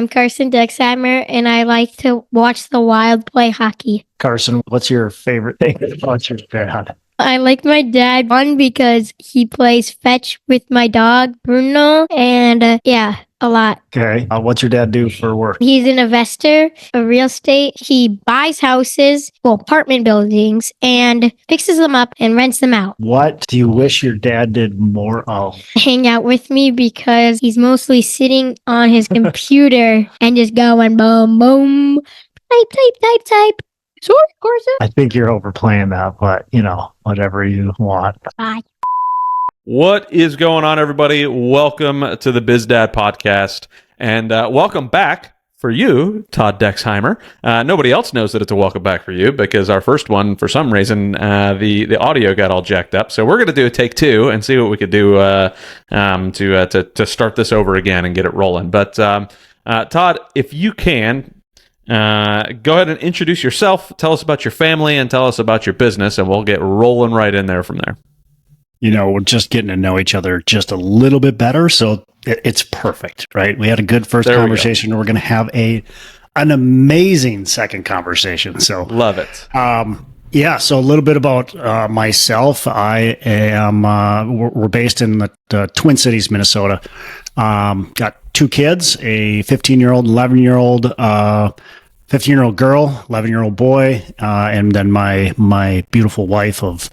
I'm Carson Dexheimer, and I like to watch the Wild play hockey. Carson, what's your favorite thing about your dad? I like my dad, one, because he plays fetch with my dog, Bruno, and a lot. Okay. What's your dad do for work? He's an investor of real estate. He buys houses, apartment buildings, and fixes them up and rents them out. What do you wish your dad did more of? Hang out with me, because he's mostly sitting on his computer and just going boom, boom, type. Sorry, Carson. I think you're overplaying that, but whatever you want. Bye. What is going on, everybody? Welcome to the BizDad Podcast, and welcome back for you, Todd Dexheimer. Nobody else knows that it's a welcome back for you, because our first one, for some reason, the audio got all jacked up. So we're going to do a take two and see what we could do to start this over again and get it rolling. But Todd, if you can, go ahead and introduce yourself, tell us about your family, and tell us about your business, and we'll get rolling right in there from there. We're just getting to know each other just a little bit better, so it's perfect, right? We had a good first conversation. We're going to have an amazing second conversation. So love it. So a little bit about myself. I am. We're based in the Twin Cities, Minnesota. Got two kids: a 15-year-old, 11-year-old, 15-year-old girl, 11-year-old boy, and then my beautiful wife of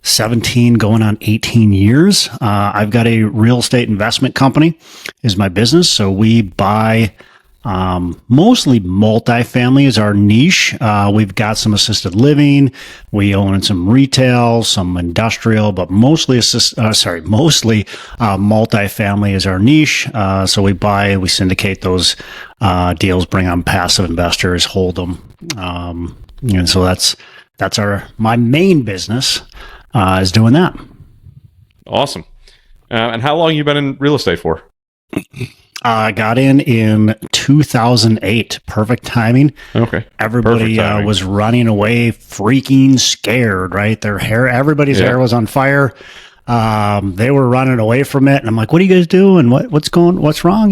17 going on 18 years. I've got a real estate investment company is my business. So we buy mostly multifamily is our niche. We've got some assisted living. We own some retail, some industrial, but mostly multifamily is our niche. So we syndicate those deals, bring on passive investors, hold them. And so that's my main business. Is doing that. Awesome. And how long you been in real estate for? I got in 2008. Perfect timing. Okay. Everybody was running away, freaking scared, right? Everybody's hair was on fire. They were running away from it. And I'm like, what are you guys doing? What's wrong?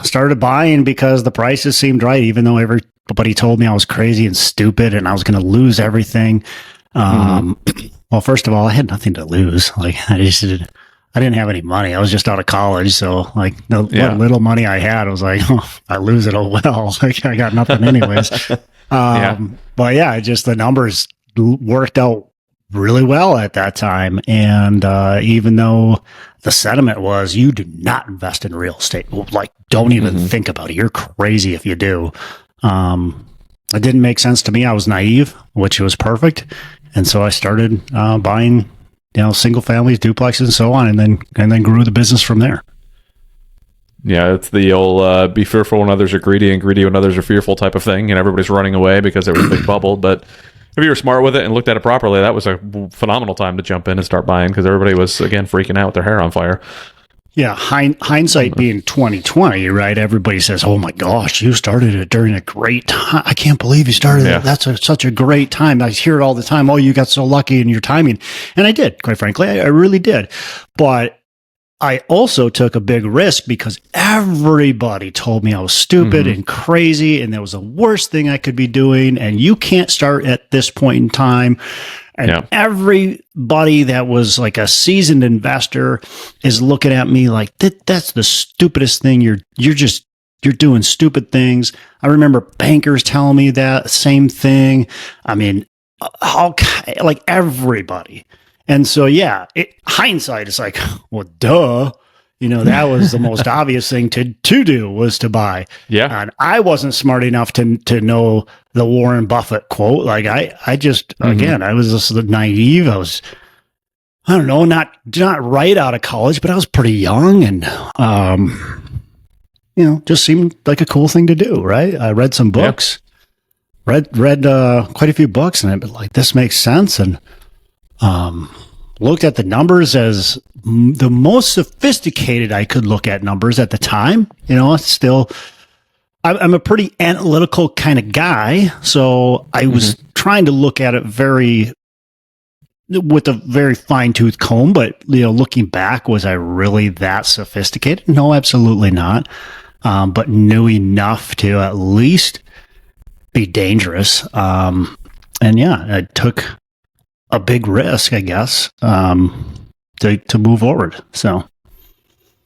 Started buying because the prices seemed right, even though everybody told me I was crazy and stupid and I was going to lose everything. Well, first of all, I had nothing to lose. I didn't have any money. I was just out of college. So what little money I had, I was like, I lose it. Oh, well, I got nothing anyways. But just the numbers worked out really well at that time. And, even though the sentiment was, you do not invest in real estate, don't even think about it. You're crazy if you do. It didn't make sense to me. I was naive, which was perfect. And so I started buying, single families, duplexes, and so on, and then grew the business from there. Yeah, it's the old be fearful when others are greedy and greedy when others are fearful type of thing, and everybody's running away because there was a big bubble. But if you were smart with it and looked at it properly, that was a phenomenal time to jump in and start buying, because everybody was, again, freaking out with their hair on fire. Yeah, hindsight being 2020, right? Everybody says, "Oh my gosh, you started it during a great time. I can't believe you started it. That's such a great time." I hear it all the time. Oh, you got so lucky in your timing, and I did. Quite frankly, I really did. But I also took a big risk because everybody told me I was stupid and crazy, and that was the worst thing I could be doing. And you can't start at this point in time. And everybody that was like a seasoned investor is looking at me like, that's the stupidest thing. You're doing stupid things. I remember bankers telling me that same thing. I mean, everybody. And so, hindsight is like, well, duh. That was the most obvious thing to do, was to buy. Yeah. And I wasn't smart enough to know the Warren Buffett quote. I just, again, I was just naive. I was, I don't know, not right out of college, but I was pretty young and, just seemed like a cool thing to do. Right. I read some books, read quite a few books, and I'd be like, this makes sense. And, looked at the numbers as the most sophisticated I could look at numbers at the time. Still, I'm a pretty analytical kind of guy. So I was trying to look at it with a very fine tooth comb, but looking back, was I really that sophisticated? No, absolutely not. but knew enough to at least be dangerous. And yeah, I took a big risk, I guess, to move forward. So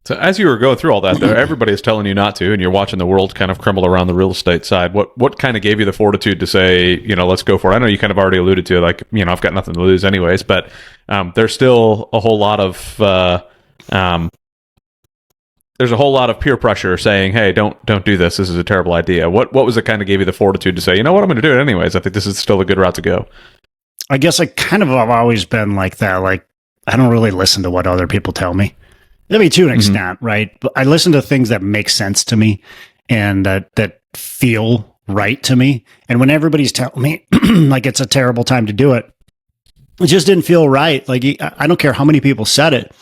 as you were going through all that, though, everybody is telling you not to, and you're watching the world kind of crumble around the real estate side. What kind of gave you the fortitude to say, let's go for it? I know you kind of already alluded to, like, I've got nothing to lose anyways, but there's still a whole lot of there's a whole lot of peer pressure saying, hey, don't do this. This is a terrible idea. What was it kind of gave you the fortitude to say, you know what, I'm going to do it anyways. I think this is still a good route to go. I guess I kind of have always been like that. Like, I don't really listen to what other people tell me. I mean, to an extent, right? But I listen to things that make sense to me and that feel right to me. And when everybody's telling me like it's a terrible time to do it, it just didn't feel right. Like, I don't care how many people said it.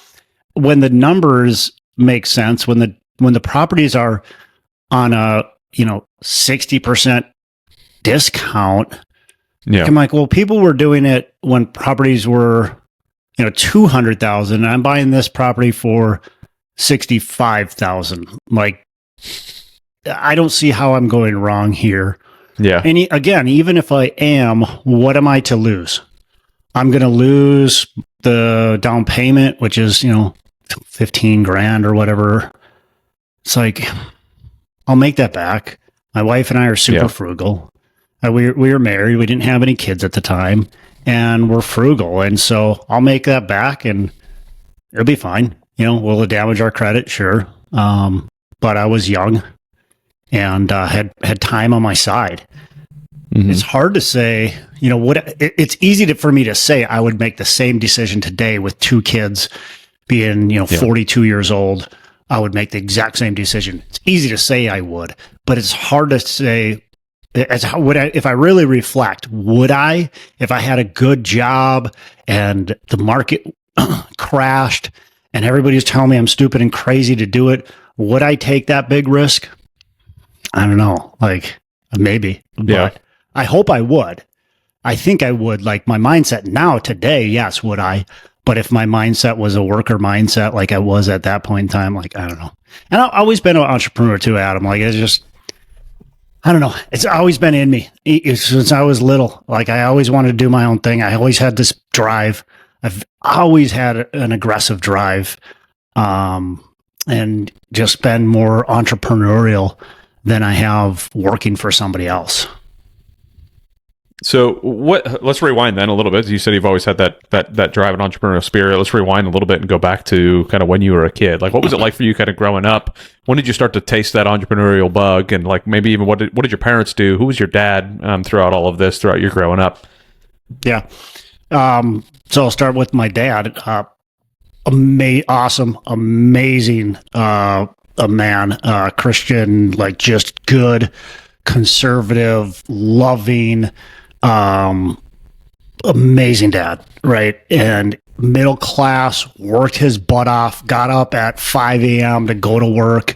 When the numbers make sense, when the properties are on a 60% discount, I'm like, well, people were doing it when properties were 200,000. I'm buying this property for 65,000. Like, I don't see how I'm going wrong here. Yeah. And again, even if I am, what am I to lose? I'm going to lose the down payment, which is, 15 grand or whatever. It's like, I'll make that back. My wife and I are super frugal. We were married. We didn't have any kids at the time. And we're frugal. And so I'll make that back and it'll be fine. Will it damage our credit? Sure. But I was young and had time on my side. Mm-hmm. It's hard to say, it's easy for me to say I would make the same decision today with 2 kids being, 42 years old. I would make the exact same decision. It's easy to say I would, but it's hard to say. If I really reflect, would I, if I had a good job and the market crashed and everybody's telling me I'm stupid and crazy to do it, would I take that big risk? I don't know. Like, maybe. But I hope I would. I think I would. Like, my mindset now, today, yes, would I? But if my mindset was a worker mindset like I was at that point in time, like, I don't know. And I've always been an entrepreneur too, Adam. Like, it's just, I don't know. It's always been in me since I was little. Like, I always wanted to do my own thing. I always had this drive. I've always had an aggressive drive, and just been more entrepreneurial than I have working for somebody else. So let's rewind then a little bit. You said you've always had that drive and entrepreneurial spirit. Let's rewind a little bit and go back to kind of when you were a kid. Like, what was it like for you kind of growing up? When did you start to taste that entrepreneurial bug? And like, maybe even what did your parents do? Who was your dad throughout all of this, throughout your growing up? Yeah. So I'll start with my dad. Awesome, amazing, a man, Christian, like, just good, conservative, loving, amazing dad, right? And middle class, worked his butt off, got up at 5 a.m. to go to work.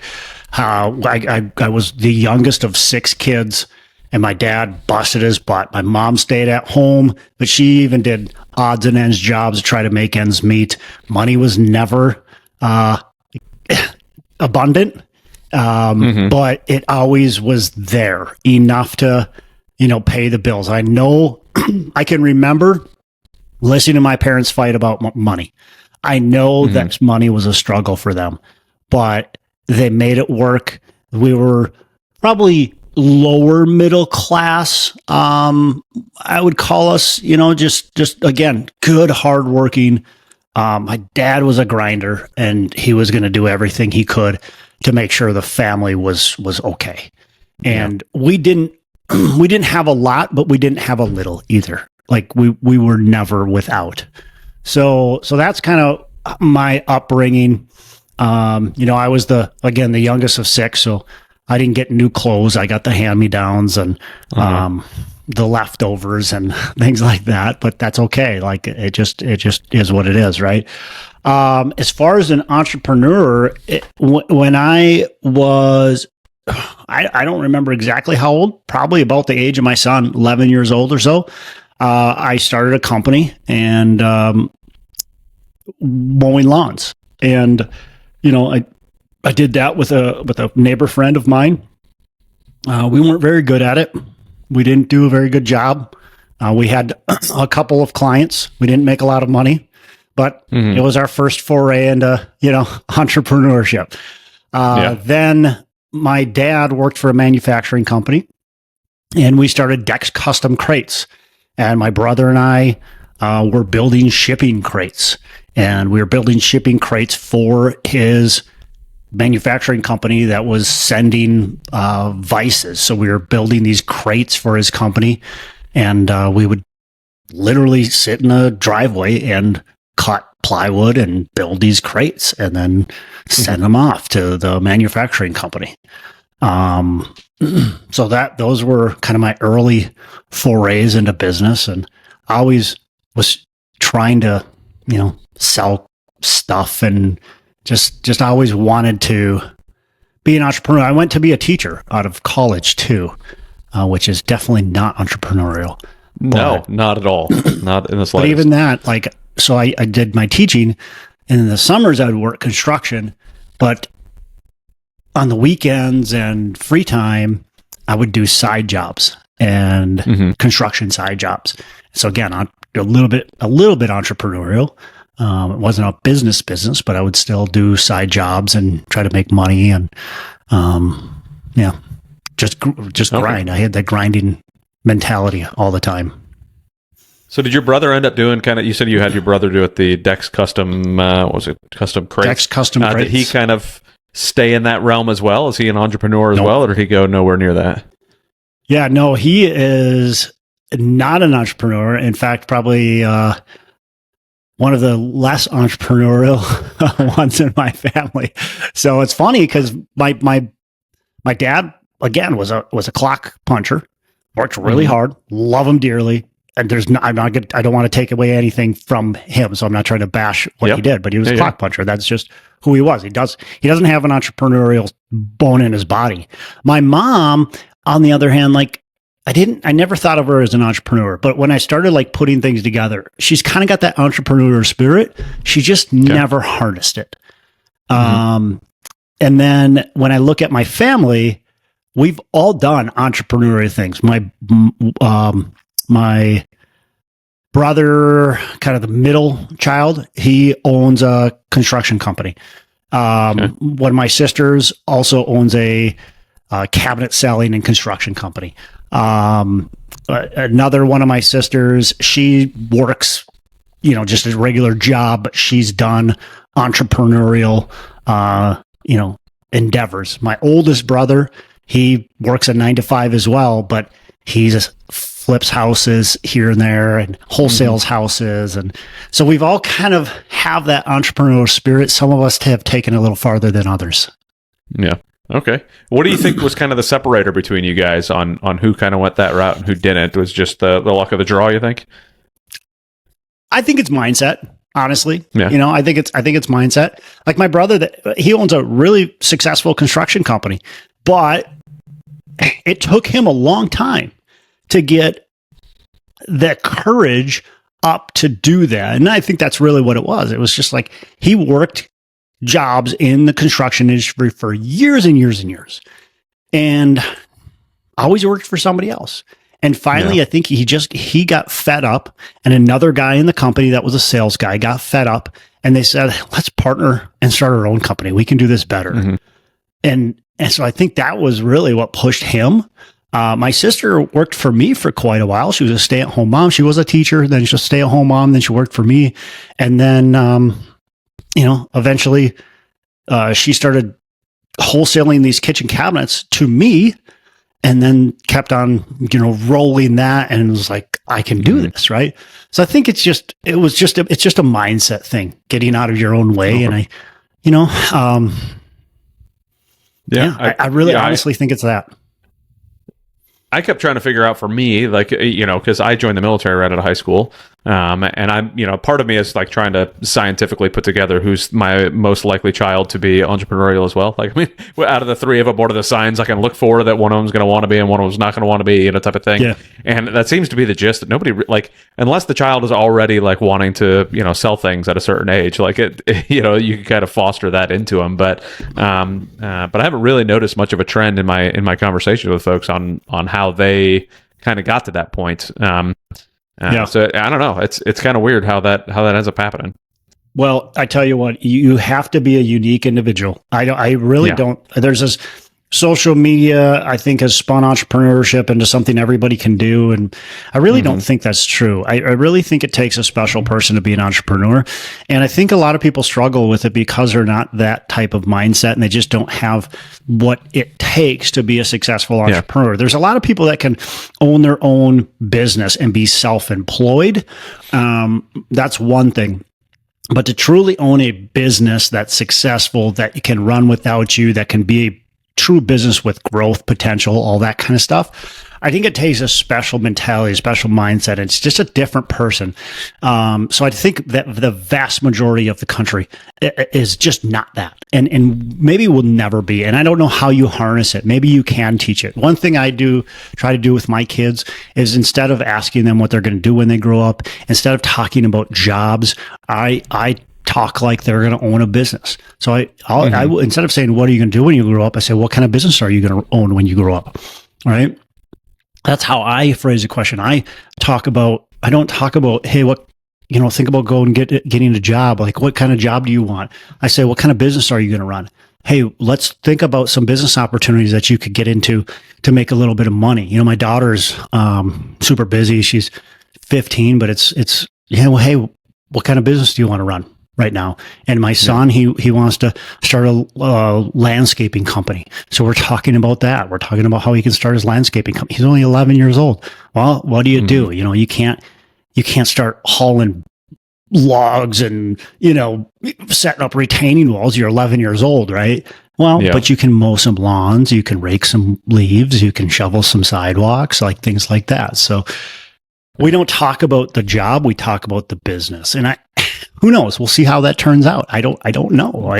I was the youngest of 6 kids, and my dad busted his butt. My mom stayed at home, but she even did odds and ends jobs to try to make ends meet. Money was never abundant, but it always was there, enough to, pay the bills. I know I can remember listening to my parents fight about money. I know that money was a struggle for them, but they made it work. We were probably lower middle class. I would call us, just again, good, hardworking. My dad was a grinder, and he was going to do everything he could to make sure the family was okay. And we didn't have a lot, but we didn't have a little either. Like, we were never without. So that's kind of my upbringing. I was the youngest of 6, so I didn't get new clothes. I got the hand-me-downs and the leftovers and things like that, but that's okay. Like, it just is what it is, right? As far as an entrepreneur, when I was, I don't remember exactly how old, probably about the age of my son, 11 years old or so. I started a company and mowing lawns. And, I did that with a neighbor friend of mine. We weren't very good at it. We didn't do a very good job. We had a couple of clients. We didn't make a lot of money, but it was our first foray into, entrepreneurship. Then my dad worked for a manufacturing company, and we started Dex Custom Crates. And my brother and I were building shipping crates, and we were building shipping crates for his manufacturing company that was sending vices. So we were building these crates for his company, and we would literally sit in a driveway and cut plywood and build these crates and then send them off to the manufacturing company. So those were kind of my early forays into business, and I always was trying to, sell stuff, and just always wanted to be an entrepreneur. I went to be a teacher out of college too, which is definitely not entrepreneurial. No, not at all. Not in the slightest. But even that, so I did my teaching, and in the summers I would work construction, but on the weekends and free time, I would do side jobs and construction side jobs. So again, a little bit entrepreneurial. It wasn't a business, but I would still do side jobs and try to make money, and just grind. I had that grinding mentality all the time. So did your brother end up doing you said you had your brother do it, the Dex Custom, Custom Crates? Dex Custom Crates. Did he kind of stay in that realm as well? Is he an entrepreneur as well, or did he go nowhere near that? Yeah, no, he is not an entrepreneur. In fact, probably one of the less entrepreneurial ones in my family. So it's funny because my dad, again, was a clock puncher, worked really hard, love him dearly. And I don't want to take away anything from him, so I'm not trying to bash what he did, but he was a clock puncher. That's just who he was. He doesn't have an entrepreneurial bone in his body. My mom, on the other hand, I never thought of her as an entrepreneur, but when I started putting things together, she's kind of got that entrepreneur spirit. She just never harnessed it. And then when I look at my family, we've all done entrepreneurial things. My brother, kind of the middle child, he owns a construction company. One of my sisters also owns a cabinet selling and construction company. Another one of my sisters, she works, just a regular job, but she's done entrepreneurial, endeavors. My oldest brother, he works a 9-to-5 as well, but he's flips houses here and there and wholesales houses. And so we've all kind of have that entrepreneurial spirit. Some of us have taken it a little farther than others. Yeah. Okay. What do you think was kind of the separator between you guys on who kind of went that route and who didn't? Was just the luck of the draw, you think? I think it's mindset, honestly. Yeah. I think it's mindset. Like my brother, he owns a really successful construction company, but it took him a long time to get the courage up to do that. And I think that's really what it was. It was just he worked jobs in the construction industry for years and years and years, and always worked for somebody else. And finally, I think he got fed up, and another guy in the company that was a sales guy got fed up, and they said, let's partner and start our own company. We can do this better. And so I think that was really what pushed him. My sister worked for me for quite a while. She was a stay-at-home mom. She was a teacher, then she's a stay-at-home mom, then she worked for me. And then, eventually she started wholesaling these kitchen cabinets to me, and then kept on, rolling that, and was like, I can do this, right? So I think it's just a mindset thing, getting out of your own way. And I really honestly think it's that. I kept trying to figure out for me, like, because I joined the military right out of high school. And I'm, part of me is like trying to scientifically put together who's my most likely child to be entrepreneurial as well. Like, I mean, out of the three of them, what are the signs I can look for that one of them's going to want to be and one of them's not going to want to be, type of thing. Yeah. And that seems to be the gist that nobody like, unless the child is already like wanting to, sell things at a certain age, like you can kind of foster that into them. But I haven't really noticed much of a trend in my conversations with folks on how they kind of got to that point. So I don't know. It's kind of weird how that ends up happening. Well, I tell you what, you have to be a unique individual. I really don't. There's this social media, I think, has spun entrepreneurship into something everybody can do. And I really don't think that's true. I really think it takes a special person to be an entrepreneur. And I think a lot of people struggle with it because they're not that type of mindset and they just don't have what it takes to be a successful entrepreneur. There's a lot of people that can own their own business and be self-employed. That's one thing. But to truly own a business that's successful, that can run without you, that can be a true business with growth potential, all that kind of stuff, I think it takes a special mentality, a special mindset. It's just a different person. So I think that the vast majority of the country is just not that. And maybe will never be. And I don't know how you harness it. Maybe you can teach it. One thing I try to do with my kids is, instead of asking them what they're going to do when they grow up, instead of talking about jobs, I talk like they're going to own a business. So I instead of saying, what are you going to do when you grow up? I say, what kind of business are you going to own when you grow up? All right. That's how I phrase the question. I don't talk about, hey, what, think about going and getting a job. Like, what kind of job do you want? I say, what kind of business are you going to run? Hey, let's think about some business opportunities that you could get into to make a little bit of money. My daughter's super busy. She's 15, but it's hey, what kind of business do you want to run right now? And my son, he wants to start a landscaping company. So we're talking about that. We're talking about how he can start his landscaping company. He's only 11 years old. Well, what do you do? You can't start hauling logs and, setting up retaining walls. You're 11 years old, right? Well, but you can mow some lawns, you can rake some leaves, you can shovel some sidewalks, like things like that. So we don't talk about the job, we talk about the business. And who knows? We'll see how that turns out. I don't know.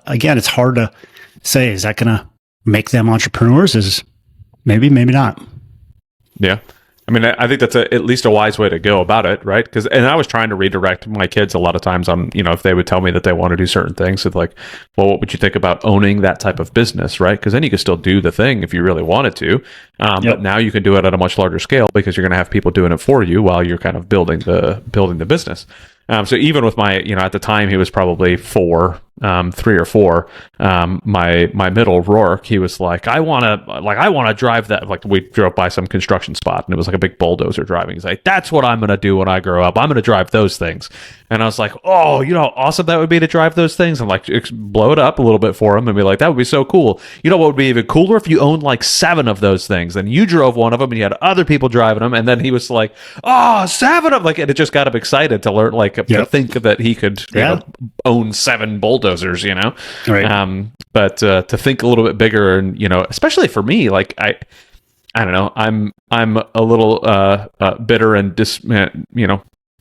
Again, it's hard to say, is that going to make them entrepreneurs? Is maybe not. Yeah. I mean, I think that's at least a wise way to go about it, right? And I was trying to redirect my kids a lot of times on, if they would tell me that they want to do certain things, it's like, well, what would you think about owning that type of business, right? Because then you could still do the thing if you really wanted to, but now you can do it at a much larger scale because you're going to have people doing it for you while you're kind of building the business. So even with my, at the time he was probably 3 or 4, my middle Rourke, he was like, I want to drive that. Like, we drove by some construction spot and it was like a big bulldozer driving. He's like, that's what I'm going to do when I grow up. I'm going to drive those things. And I was like, oh, how awesome that would be to drive those things. And like, blow it up a little bit for him and be like, that would be so cool. What would be even cooler if you owned like 7 of those things and you drove one of them and you had other people driving them. And then he was like, oh, 7 of them. Like, and it just got him excited to learn, like, to think that he could own 7 bulldozers, Right. But to think a little bit bigger, and especially for me, like I don't know, I'm a little bitter and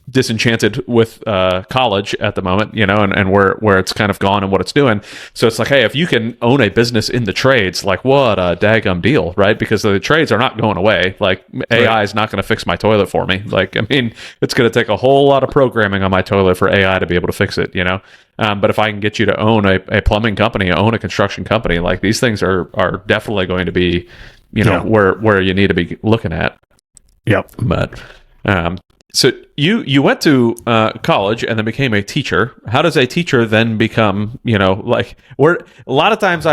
disenchanted with college at the moment, and where it's kind of gone and what it's doing. So it's like, hey, if you can own a business in the trades, like, what a daggum deal, right? Because the trades are not going away. Like, AI is not going to fix my toilet for me. Like, I mean, it's going to take a whole lot of programming on my toilet for AI to be able to fix it, But if I can get you to own a plumbing company, own a construction company, like, these things are definitely going to be, where you need to be looking at. Yep. But so you went to college and then became a teacher. How does a teacher then become, like, where a lot of times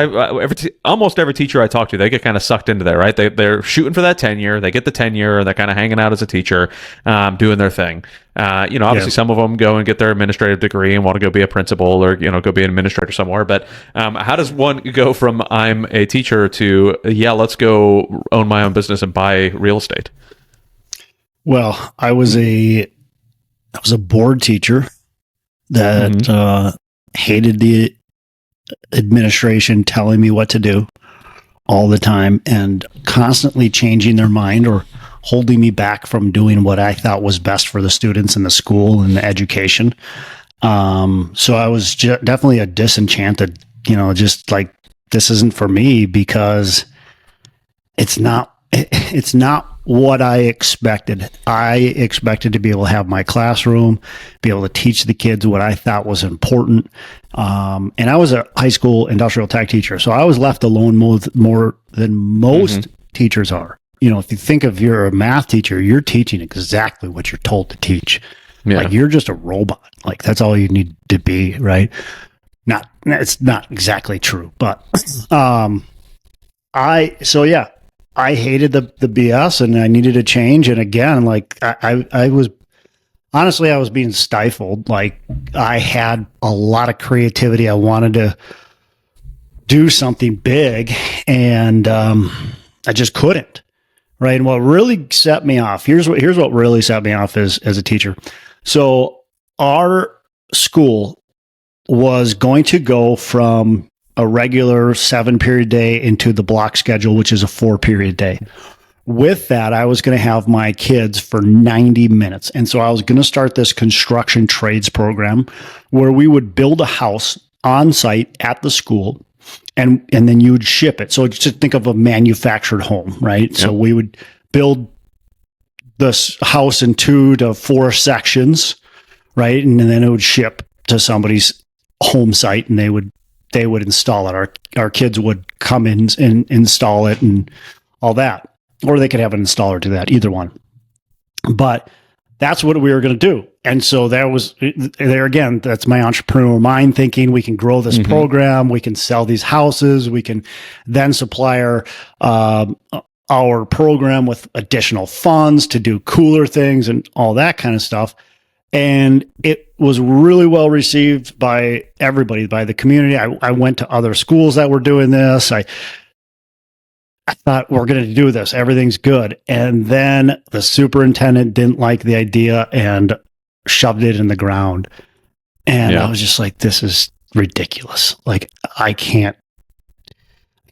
almost every teacher I talk to, they get kind of sucked into that, right? They're shooting for that tenure. They get the tenure and they're kind of hanging out as a teacher, doing their thing. Obviously some of them go and get their administrative degree and want to go be a principal or, go be an administrator somewhere. But how does one go from I'm a teacher to, let's go own my own business and buy real estate? Well, I was a board teacher that hated the administration telling me what to do. all the time and constantly changing their mind or holding me back from doing what I thought was best for the students in the school and the education. So I was definitely a disenchanted, just like, this isn't for me, because it's not what I expected. I expected to be able to have my classroom, be able to teach the kids what I thought was important. And I was a high school industrial tech teacher, so I was left alone more than most teachers are. If you think of you're a math teacher, you're teaching exactly what you're told to teach. Yeah. Like, you're just a robot. Like, that's all you need to be, right? It's not exactly true, but I hated the BS, and I needed a change. And again, like, I was being stifled. Like, I had a lot of creativity. I wanted to do something big, and I just couldn't. Right. And what really set me off, here's what really set me off as a teacher. So our school was going to go from a regular 7-period day into the block schedule, which is a 4-period day. With that, I was going to have my kids for 90 minutes. And so I was going to start this construction trades program where we would build a house on site at the school, and then you would ship it. So just think of a manufactured home, right? Yep. So we would build this house in 2 to 4 sections, right? And then it would ship to somebody's home site, and they would install it. Our kids would come in and install it and all that. Or they could have an installer do that, either one. But that's what we were going to do. And so there again, that's my entrepreneurial mind thinking. We can grow this program. We can sell these houses. We can then supply our program with additional funds to do cooler things and all that kind of stuff. And it was really well received by everybody, by the community. I went to other schools that were doing this. I thought, we're going to do this. Everything's good. And then the superintendent didn't like the idea and shoved it in the ground. And I was just like, this is ridiculous. Like, I can't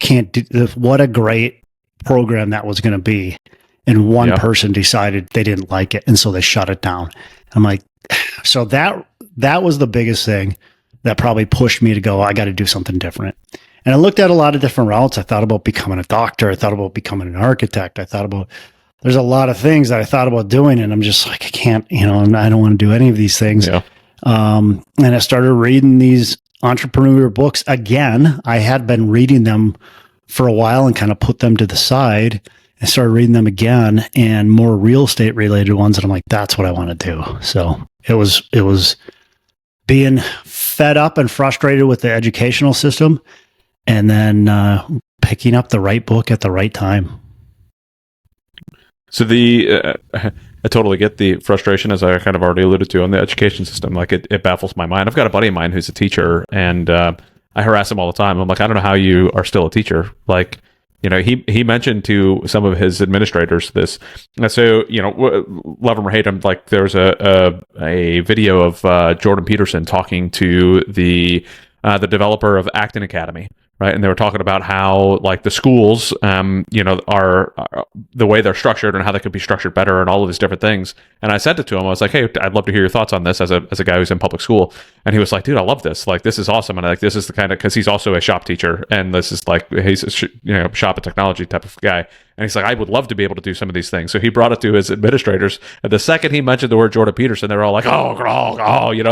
do this. What a great program that was going to be. And one person decided they didn't like it. And so they shut it down. I'm like, so that was the biggest thing that probably pushed me to go, I got to do something different. And I looked at a lot of different routes. I thought about becoming a doctor. I thought about becoming an architect. There's a lot of things that I thought about doing, and I'm just like, I can't, I don't want to do any of these things. Yeah. And I started reading these entrepreneur books again. I had been reading them for a while and kind of put them to the side and started reading them again, and more real estate related ones. And I'm like, that's what I want to do. So it was being fed up and frustrated with the educational system, and then picking up the right book at the right time. So I totally get the frustration, as I kind of already alluded to, on the education system. Like, it baffles my mind. I've got a buddy of mine who's a teacher, and I harass him all the time. I'm like, I don't know how you are still a teacher. Like, he mentioned to some of his administrators this. And so, love him or hate him, like, there's a video of Jordan Peterson talking to the developer of Acton Academy. Right. And they were talking about how, like, the schools, are the way they're structured and how they could be structured better and all of these different things. And I sent it to him. I was like, hey, I'd love to hear your thoughts on this as a guy who's in public school. And he was like, dude, I love this. Like, this is awesome. And this is the kind of, because he's also a shop teacher, and this is like, he's a shop and technology type of guy. And he's like, I would love to be able to do some of these things. So he brought it to his administrators. And the second he mentioned the word Jordan Peterson, they were all like, oh,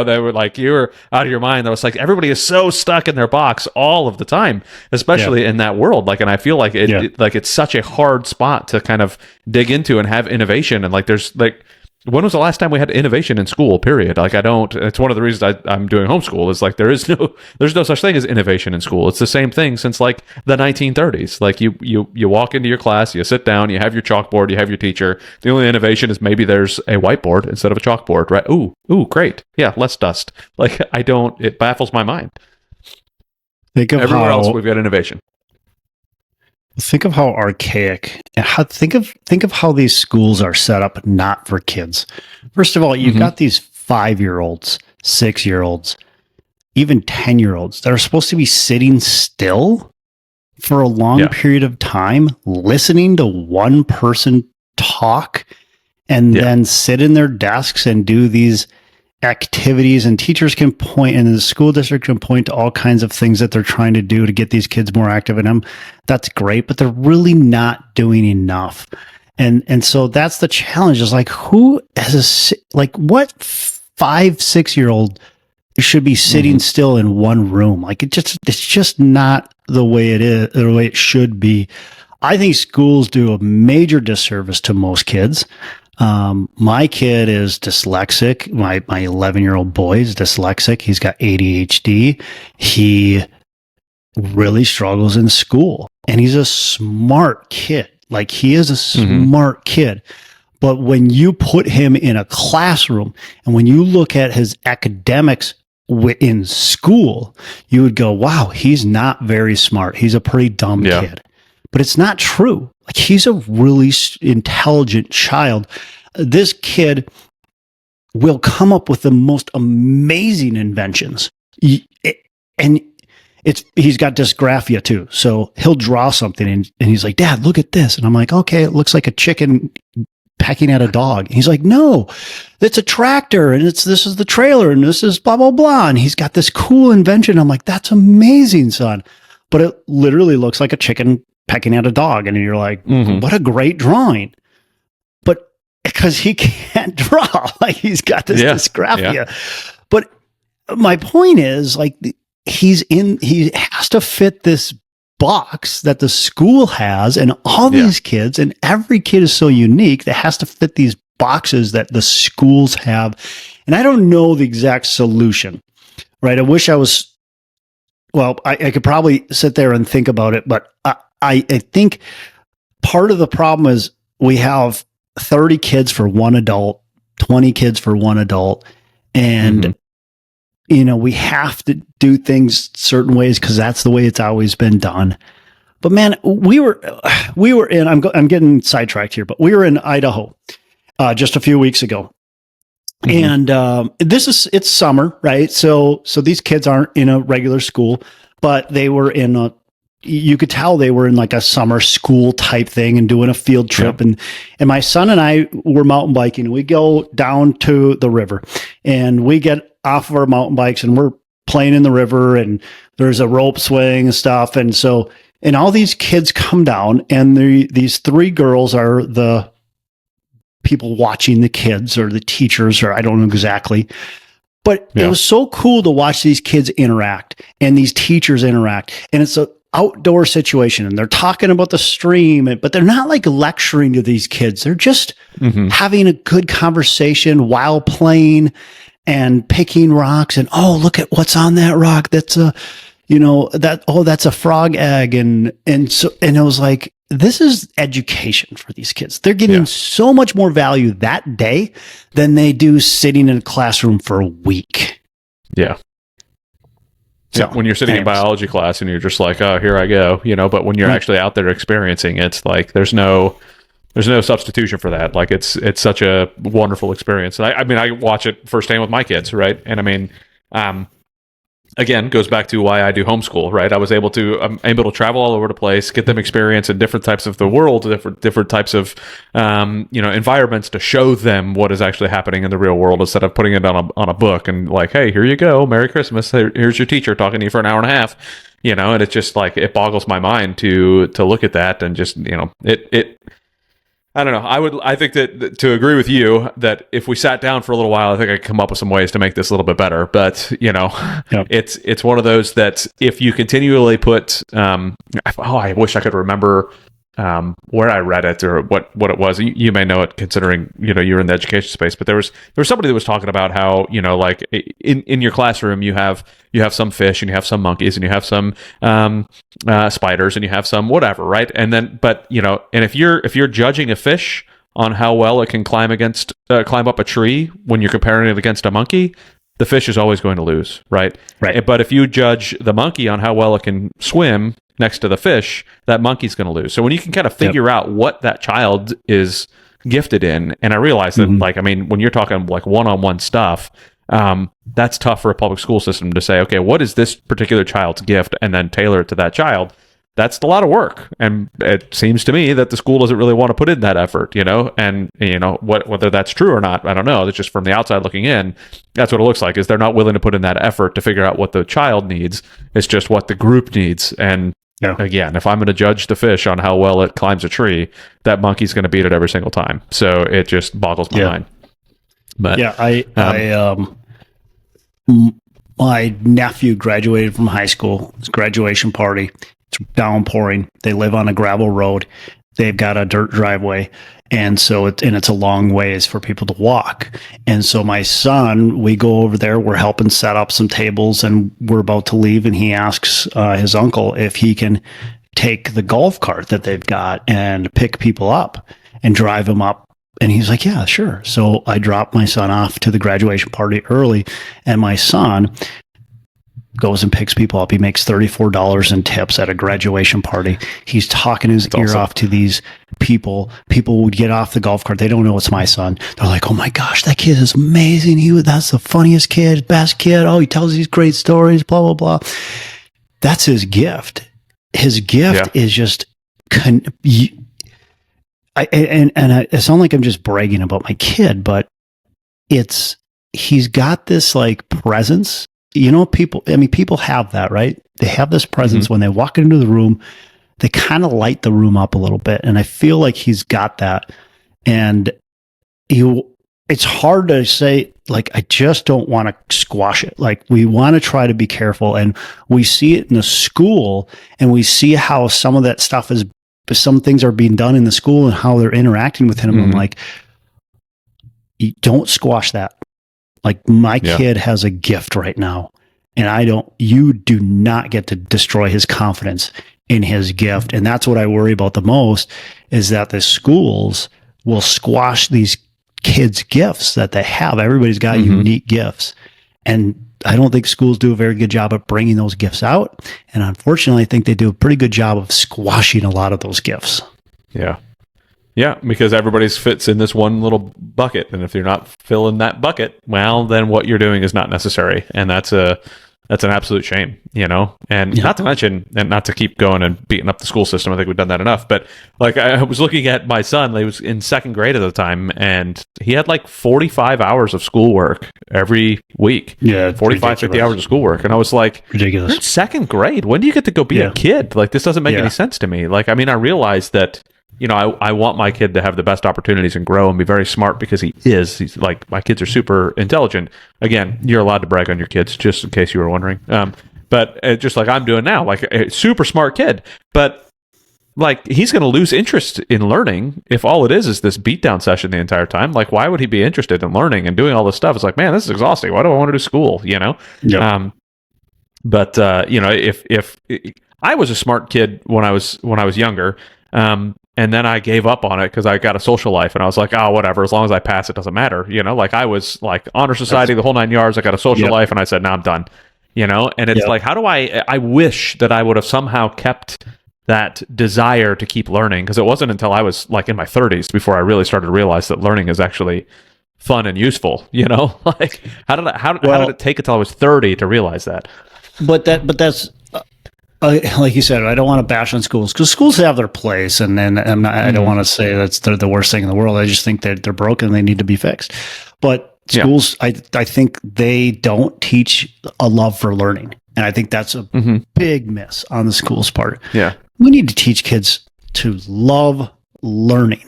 they were like, you're out of your mind. I was like, everybody is so stuck in their box all of the time, especially in that world. Like, and I feel like it's such a hard spot to kind of dig into and have innovation. And like, there's like, when was the last time we had innovation in school, period? Like, it's one of the reasons I'm doing homeschool, is like, there's no such thing as innovation in school. It's the same thing since like the 1930s. Like, you walk into your class, you sit down, you have your chalkboard, you have your teacher. The only innovation is maybe there's a whiteboard instead of a chalkboard, right? Ooh, great. Yeah, less dust. Like, it baffles my mind. Everywhere else we've got innovation. Think of how archaic. Think of how these schools are set up not for kids. First of all, you've got these 5-year-olds, 6-year-olds, even 10-year-olds that are supposed to be sitting still for a long period of time, listening to one person talk and then sit in their desks and do these activities, and teachers can point, and the school district can point to all kinds of things that they're trying to do to get these kids more active in them. That's great, but they're really not doing enough. And so that's the challenge, is like, who has what 5-6-year-old should be sitting still in one room? Like, it's just not the way it is, the way it should be. I think schools do a major disservice to most kids. My kid is dyslexic. My 11-year-old boy is dyslexic. He's got ADHD. He really struggles in school, and he's a smart kid. Like, he is a smart kid. But when you put him in a classroom and when you look at his academics in school, you would go, wow, he's not very smart. He's a pretty dumb kid. But it's not true. Like, he's a really intelligent child. This kid will come up with the most amazing inventions. And he's got dysgraphia too. So he'll draw something and he's like, Dad, look at this. And I'm like, okay, it looks like a chicken pecking at a dog. And he's like, no, it's a tractor, and this is the trailer, and this is blah, blah, blah. And he's got this cool invention. I'm like, that's amazing, son. But it literally looks like a chicken pecking at a dog. And you're like, what a great drawing. But because he can't draw, like, he's got this dysgraphia. Yeah. But my point is, like, he has to fit this box that the school has, and all these kids, and every kid is so unique that has to fit these boxes that the schools have. And I don't know the exact solution, right? I wish I was, I could probably sit there and think about it, but I think part of the problem is we have 30 kids for one adult, 20 kids for one adult. And, we have to do things certain ways because that's the way it's always been done. But man, we were in, I'm getting sidetracked here, but we were in Idaho just a few weeks ago. And it's summer, right? So these kids aren't in a regular school, but they were in you could tell they were in like a summer school type thing and doing a field trip. And my son and I were mountain biking, and we go down to the river, and we get off of our mountain bikes and we're playing in the river, and there's a rope swing and stuff. And so, and all these kids come down, and these 3 girls are the people watching the kids, or the teachers, or I don't know exactly. But it was so cool to watch these kids interact and these teachers interact. And it's a outdoor situation, and they're talking about the stream, but they're not like lecturing to these kids. They're just having a good conversation while playing and picking rocks, and look at what's on that rock. That's that's a frog egg. And it was like, this is education for these kids. They're getting so much more value that day than they do sitting in a classroom for a week. Yeah. So when you're sitting in biology class and you're just like, oh, here I go, but when you're actually out there experiencing it, it's like, there's no substitution for that. Like, it's such a wonderful experience. And I watch it firsthand with my kids. Right. And I mean, again, goes back to why I do homeschool, right? I'm able to travel all over the place, get them experience in different types of the world, different types of, environments, to show them what is actually happening in the real world, instead of putting it on a book and like, hey, here you go, Merry Christmas. Here's your teacher talking to you for an hour and a half, and it's just like, it boggles my mind to look at that and just, I don't know. I think that to agree with you, that if we sat down for a little while, I think I could come up with some ways to make this a little bit better. But it's one of those that if you continually put, I wish I could remember where I read it or what it was. You may know it, considering you're in the education space. But there was somebody that was talking about how like in your classroom you have some fish, and you have some monkeys, and you have some spiders, and you have some whatever, right? And then and if you're judging a fish on how well it can climb up a tree when you're comparing it against a monkey, the fish is always going to lose, right? Right. But if you judge the monkey on how well it can swim next to the fish, that monkey's going to lose. So when you can kind of figure out what that child is gifted in, and I realize that, when you're talking like one-on-one stuff, that's tough for a public school system to say, okay, what is this particular child's gift, and then tailor it to that child. that's a lot of work. And it seems to me that the school doesn't really want to put in that effort, and whether that's true or not, I don't know. It's just from the outside looking in, that's what it looks like, is they're not willing to put in that effort to figure out what the child needs. It's just what the group needs. And again, if I'm going to judge the fish on how well it climbs a tree, that monkey's going to beat it every single time. So it just boggles my mind. But my nephew graduated from high school. It's a graduation party. It's downpouring. They live on a gravel road. They've got a dirt driveway. And so it's a long ways for people to walk. And so my son, we go over there, we're helping set up some tables, and we're about to leave. And he asks his uncle if he can take the golf cart that they've got and pick people up and drive them up. And he's like, yeah, sure. So I dropped my son off to the graduation party early, and my son goes and picks people up. He makes $34 in tips at a graduation party. He's talking his ear off to these people. People would get off the golf cart. They don't know it's my son. They're like, oh my gosh, that kid is amazing. That's the funniest kid, best kid. Oh, he tells these great stories, blah, blah, blah. That's his gift. His gift is just, I sound like I'm just bragging about my kid, but he's got this like presence. People have that, right? They have this presence when they walk into the room, they kind of light the room up a little bit. And I feel like he's got that. And it's hard to say, like, I just don't want to squash it. Like, we want to try to be careful. And we see it in the school, and we see how some of that stuff some things are being done in the school and how they're interacting with him. I'm like, you don't squash that. Like, my kid has a gift right now, and you do not get to destroy his confidence in his gift. And that's what I worry about the most, is that the schools will squash these kids' gifts that they have. Everybody's got unique gifts. And I don't think schools do a very good job of bringing those gifts out. And unfortunately, I think they do a pretty good job of squashing a lot of those gifts. Yeah. Yeah, because everybody's fits in this one little bucket. And if you're not filling that bucket, well, then what you're doing is not necessary. And that's an absolute shame, and not to mention, and not to keep going and beating up the school system. I think we've done that enough. But like, I was looking at my son, he was in second grade at the time, and he had like 45 hours of schoolwork every week. Yeah. 45, 50 hours of schoolwork. And I was like, ridiculous. You're in second grade. When do you get to go be a kid? Like, this doesn't make any sense to me. Like, I mean, I realized that, I want my kid to have the best opportunities and grow and be very smart, because he's like, my kids are super intelligent. Again, you're allowed to brag on your kids, just in case you were wondering. But just like I'm doing now, like a super smart kid, but like, he's going to lose interest in learning if all it is this beatdown session the entire time. Like, why would he be interested in learning and doing all this stuff? It's like, man, this is exhausting. Why do I want to do school? Yep. But if I was a smart kid when I was younger, and then I gave up on it because I got a social life, and I was like, oh, whatever, as long as I pass, it doesn't matter. Like, I was like honor society, the whole 9 yards. I got a social life, and I said, no, I'm done. And it's like, how do I wish that I would have somehow kept that desire to keep learning, because it wasn't until I was like in my 30s before I really started to realize that learning is actually fun and useful. Like, how did it take until I was 30 to realize that? But that's like you said, I don't want to bash on schools, because schools have their place, and I don't want to say they're the worst thing in the world. I just think that they're broken and they need to be fixed. But schools, I think they don't teach a love for learning, and I think that's a big miss on the school's part. Yeah, we need to teach kids to love learning,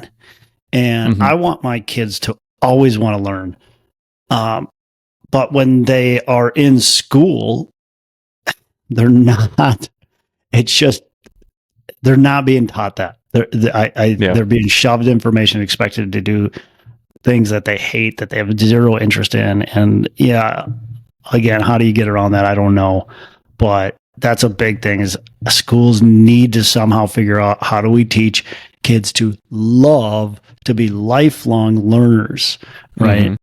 and I want my kids to always want to learn. But when they are in school, they're not. It's just, they're not being taught that. They're being shoved information, expected to do things that they hate, that they have zero interest in. And again, how do you get around that? I don't know. But that's a big thing, is schools need to somehow figure out, how do we teach kids to love, to be lifelong learners, right?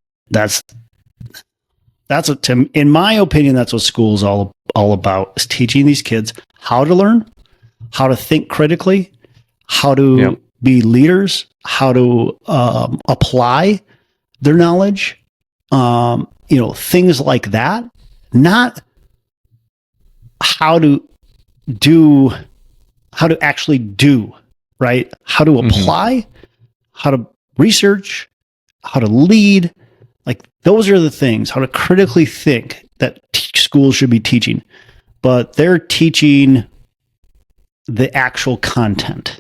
In my opinion, that's what school's all about, is teaching these kids how to learn, how to think critically, how to be leaders, how to apply their knowledge, things like that. Not how to do how to actually do, right? How to apply, how to research, how to lead. Like those are the things, how to critically think that schools should be teaching. But they're teaching the actual content.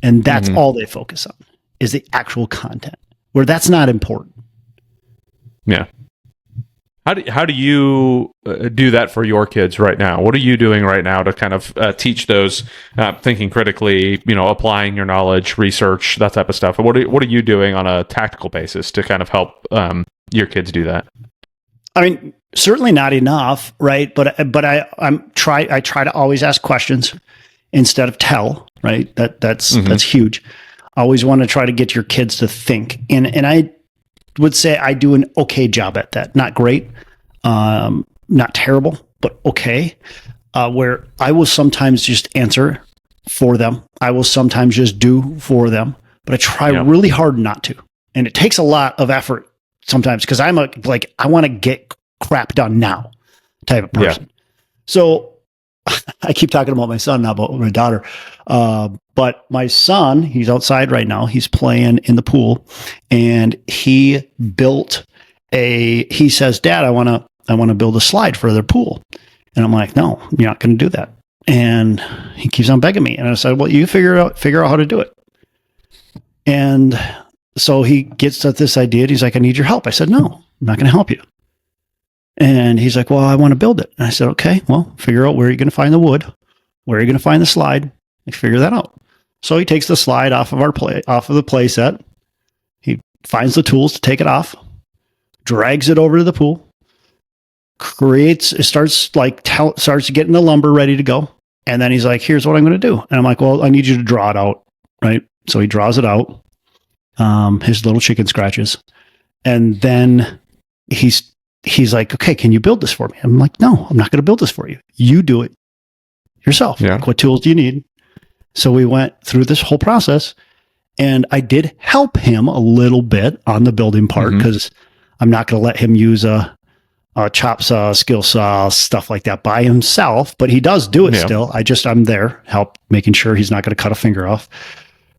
And that's all they focus on is the actual content, where that's not important. Yeah. How do you do that for your kids right now? What are you doing right now to kind of teach those thinking critically, applying your knowledge, research, that type of stuff? What are you doing on a tactical basis to kind of help your kids do that? I mean, certainly not enough, right? But I try to always ask questions instead of tell, right? That's huge. I always want to try to get your kids to think, and I would say I do an okay job at that. Not great, not terrible, but okay. Where I will sometimes just answer for them. I will sometimes just do for them, but I try really hard not to. And it takes a lot of effort sometimes because I'm I want to get crap done now type of person. Yeah. So I keep talking about my son now, about my daughter. But my son, he's outside right now. He's playing in the pool, and he built he says, "Dad, I want to build a slide for their pool." And I'm like, "No, you're not going to do that." And he keeps on begging me. And I said, "Well, you figure out how to do it." And so he gets at this idea. And he's like, "I need your help." I said, "No, I'm not going to help you." And he's like, "Well, I want to build it." And I said, "Okay, well, figure out where you're going to find the wood, where you're going to find the slide, and figure that out." So he takes the slide off of the play set. He finds the tools to take it off, drags it over to the pool, starts getting the lumber ready to go. And then he's like, "Here's what I'm going to do." And I'm like, "Well, I need you to draw it out." Right. So he draws it out, his little chicken scratches. And then he's like, "Okay, can you build this for me?" I'm like, "No, I'm not going to build this for you. You do it yourself." Yeah. Like, what tools do you need? So we went through this whole process, and I did help him a little bit on the building part because I'm not going to let him use a chop saw, skill saw, stuff like that by himself, but he does do it still. I'm there, making sure he's not going to cut a finger off.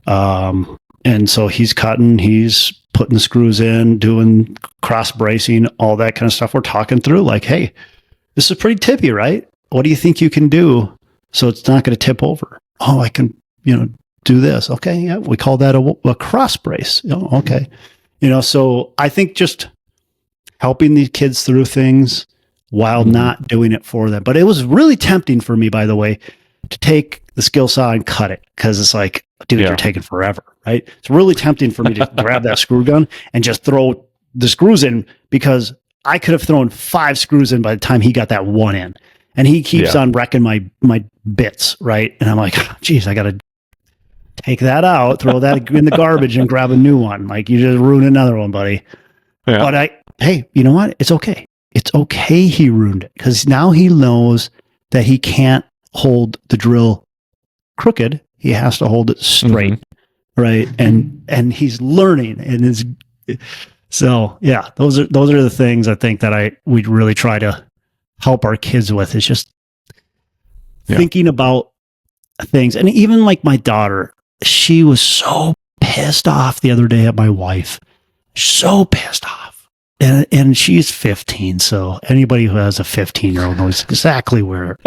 And so he's cutting, he's putting the screws in, doing cross bracing, all that kind of stuff. We're talking through like, "Hey, this is pretty tippy, right? What do you think you can do so it's not going to tip over?" "Oh, I can, do this." "Okay. Yeah. We call that a cross brace." "Oh, okay." So I think just helping these kids through things while not doing it for them. But it was really tempting for me, by the way, to take the skill saw and cut it. Cause it's like, dude, you're taking forever, right? It's really tempting for me to grab that screw gun and just throw the screws in, because I could have thrown 5 screws in by the time he got that one in. And he keeps on wrecking my bits, right? And I'm like, "Geez, I got to take that out, throw that in the garbage and grab a new one." Like, you just ruined another one, buddy. Yeah. But hey, you know what? It's okay. It's okay he ruined it, because now he knows that he can't hold the drill crooked. He has to hold it straight, right? And he's learning, and so yeah. Those are the things I think that we really try to help our kids with, is just thinking about things. And even like my daughter, she was so pissed off the other day at my wife, so pissed off. And she's 15. So anybody who has a 15-year-old knows exactly where,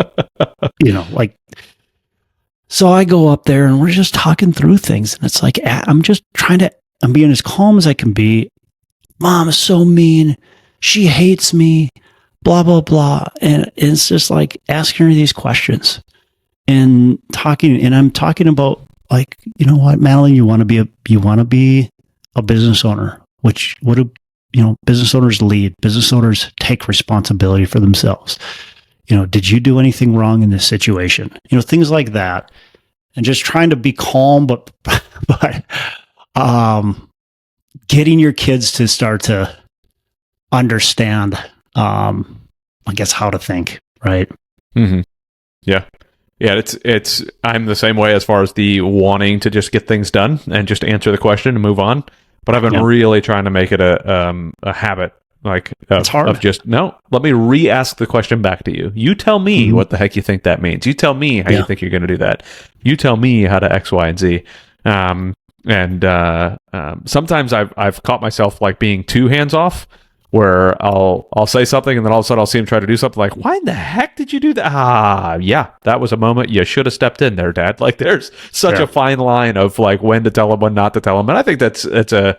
so I go up there and we're just talking through things. And it's like, I'm being as calm as I can be. "Mom is so mean. She hates me. Blah, blah, blah." And it's just like asking her these questions and I'm talking about, like, "You know what, Madeline, you want to be a business owner, which what do business owners lead? Business owners take responsibility for themselves. Did you do anything wrong in this situation?" Things like that. And just trying to be calm, but getting your kids to start to understand, I guess, how to think, right? Mm-hmm. Yeah. Yeah, it's I'm the same way as far as the wanting to just get things done and just answer the question and move on. But I've been really trying to make it a habit Like, it's hard. Of just, no, let me re-ask the question back to you. You tell me what the heck you think that means. You tell me how you think you're going to do that. You tell me how to X, Y, and Z. Sometimes I've caught myself like being too hands off, where I'll say something and then all of a sudden I'll see him try to do something like, why in the heck did you do that? Yeah, that was a moment you should have stepped in there, Dad. Like, there's such a fine line of like when to tell him, when not to tell him. And I think it's a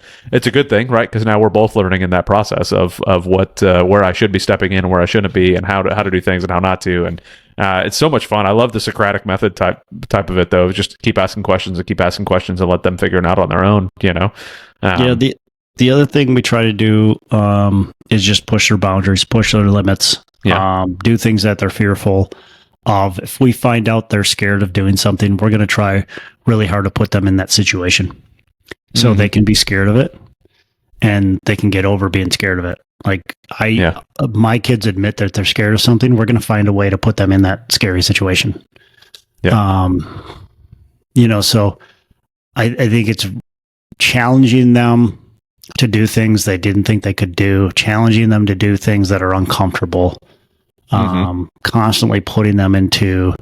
good thing, right? Because now we're both learning in that process of what where I should be stepping in and where I shouldn't be, and how to do things and how not to. And it's so much fun. I love the Socratic method type of it, though. Just keep asking questions and let them figure it out on their own, you know? The other thing we try to do is just push their boundaries, push their limits, do things that they're fearful of. If we find out they're scared of doing something, we're going to try really hard to put them in that situation so they can be scared of it and they can get over being scared of it. Like my kids admit that they're scared of something. We're going to find a way to put them in that scary situation. Yeah. So I think it's challenging them to do things they didn't think they could do, challenging them to do things that are uncomfortable, constantly putting them into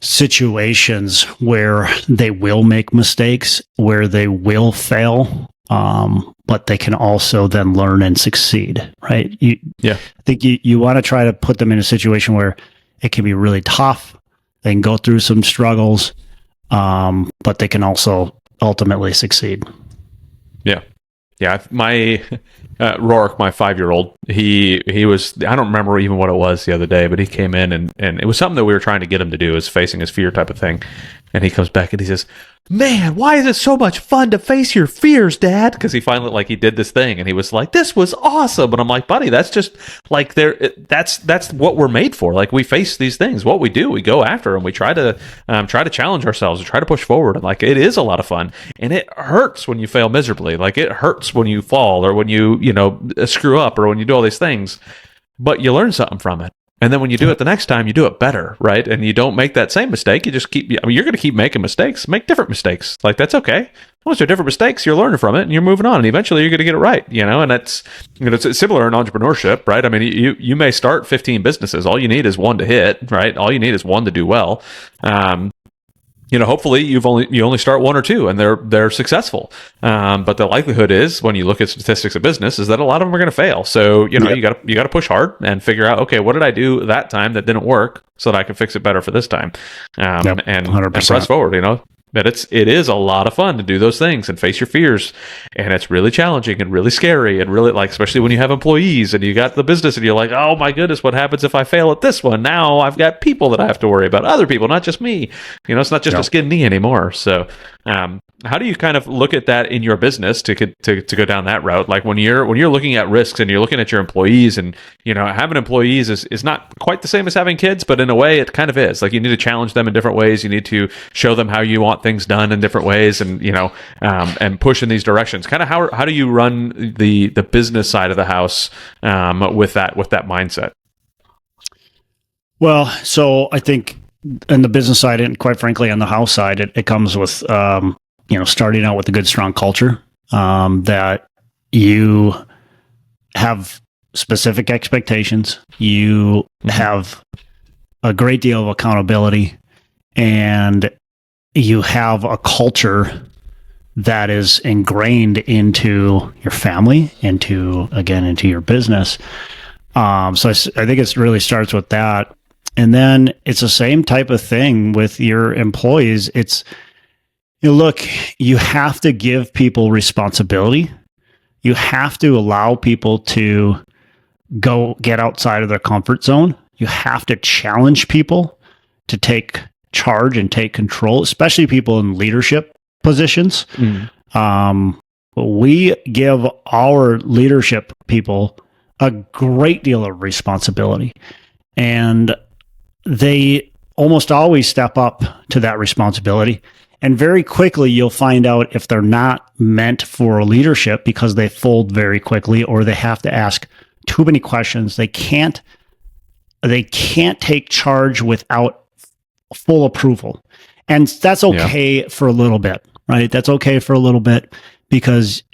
situations where they will make mistakes, where they will fail, but they can also then learn and succeed, right? I think you want to try to put them in a situation where it can be really tough. They can go through some struggles, but they can also ultimately succeed. Yeah, my Rourke, my 5-year-old, he was, I don't remember even what it was the other day, but he came in and it was something that we were trying to get him to do, is facing his fear type of thing. And he comes back and he says, "Man, why is it so much fun to face your fears, Dad?" Because he finally, he did this thing and he was like, "This was awesome." And I'm like, buddy, that's just like that's what we're made for. Like, we face these things. What we do, we go after them. We try to challenge ourselves and try to push forward. And like, it is a lot of fun, and it hurts when you fail miserably. Like, it hurts when you fall or when you screw up or when you do all these things, but you learn something from it. And then when you do it the next time, you do it better, right? And you don't make that same mistake. You just you're going to keep making mistakes. Make different mistakes. Like, that's okay. Once they're different mistakes, you're learning from it and you're moving on. And eventually you're going to get it right, And that's, it's similar in entrepreneurship, right? I mean, you may start 15 businesses. All you need is one to hit, right? All you need is one to do well. Hopefully you only start one or two and they're successful. But the likelihood is, when you look at statistics of business, is that a lot of them are going to fail. So, you got to push hard and figure out, okay, what did I do that time that didn't work so that I can fix it better for this time? And press forward, But it is a lot of fun to do those things and face your fears, and it's really challenging and really scary and really, especially when you have employees and you got the business and you're like, oh my goodness, what happens if I fail at this one? Now I've got people that I have to worry about, other people, not just me. It's not just a skin knee anymore. So how do you kind of look at that in your business to go down that route? Like, when you're looking at risks and you're looking at your employees, and having employees is not quite the same as having kids, but in a way it kind of is. Like, you need to challenge them in different ways. You need to show them how you want things done in different ways, and and push in these directions. Kind of how do you run the business side of the house with that mindset? Well, so I think in the business side, and quite frankly on the house side, it comes with starting out with a good, strong culture, that you have specific expectations, you have a great deal of accountability, and you have a culture that is ingrained into your family, into your business. So I think it really starts with that. And then it's the same type of thing with your employees. It's, look, you have to give people responsibility. You have to allow people to go get outside of their comfort zone. You have to challenge people to take charge and take control, especially people in leadership positions. We give our leadership people a great deal of responsibility, and they almost always step up to that responsibility. And very quickly, you'll find out if they're not meant for leadership, because they fold very quickly, or they have to ask too many questions. They can't take charge without full approval. And that's okay for a little bit, right? That's okay for a little bit, because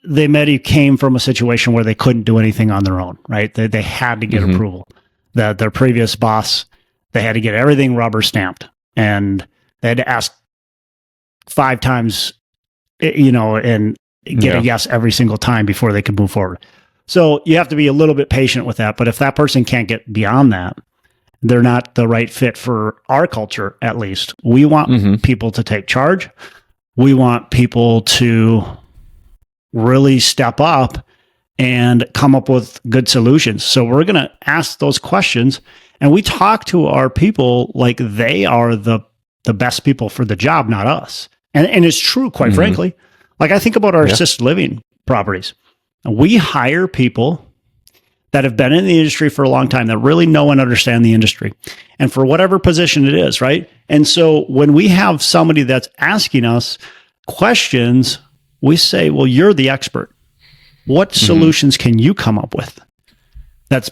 they maybe came from a situation where they couldn't do anything on their own, right? They had to get approval. That their previous boss, they had to get everything rubber stamped, and they had to ask 5 times, and get a yes every single time before they could move forward. So you have to be a little bit patient with that. But if that person can't get beyond that, they're not the right fit for our culture, at least. We want people to take charge. We want people to really step up and come up with good solutions. So we're going to ask those questions, and we talk to our people like they are the best people for the job, not us. And it's true, quite frankly. Like, I think about our assisted living properties. We hire people that have been in the industry for a long time, that really know and understand the industry, and for whatever position it is, right? And so when we have somebody that's asking us questions, we say, well, you're the expert. What solutions can you come up with that's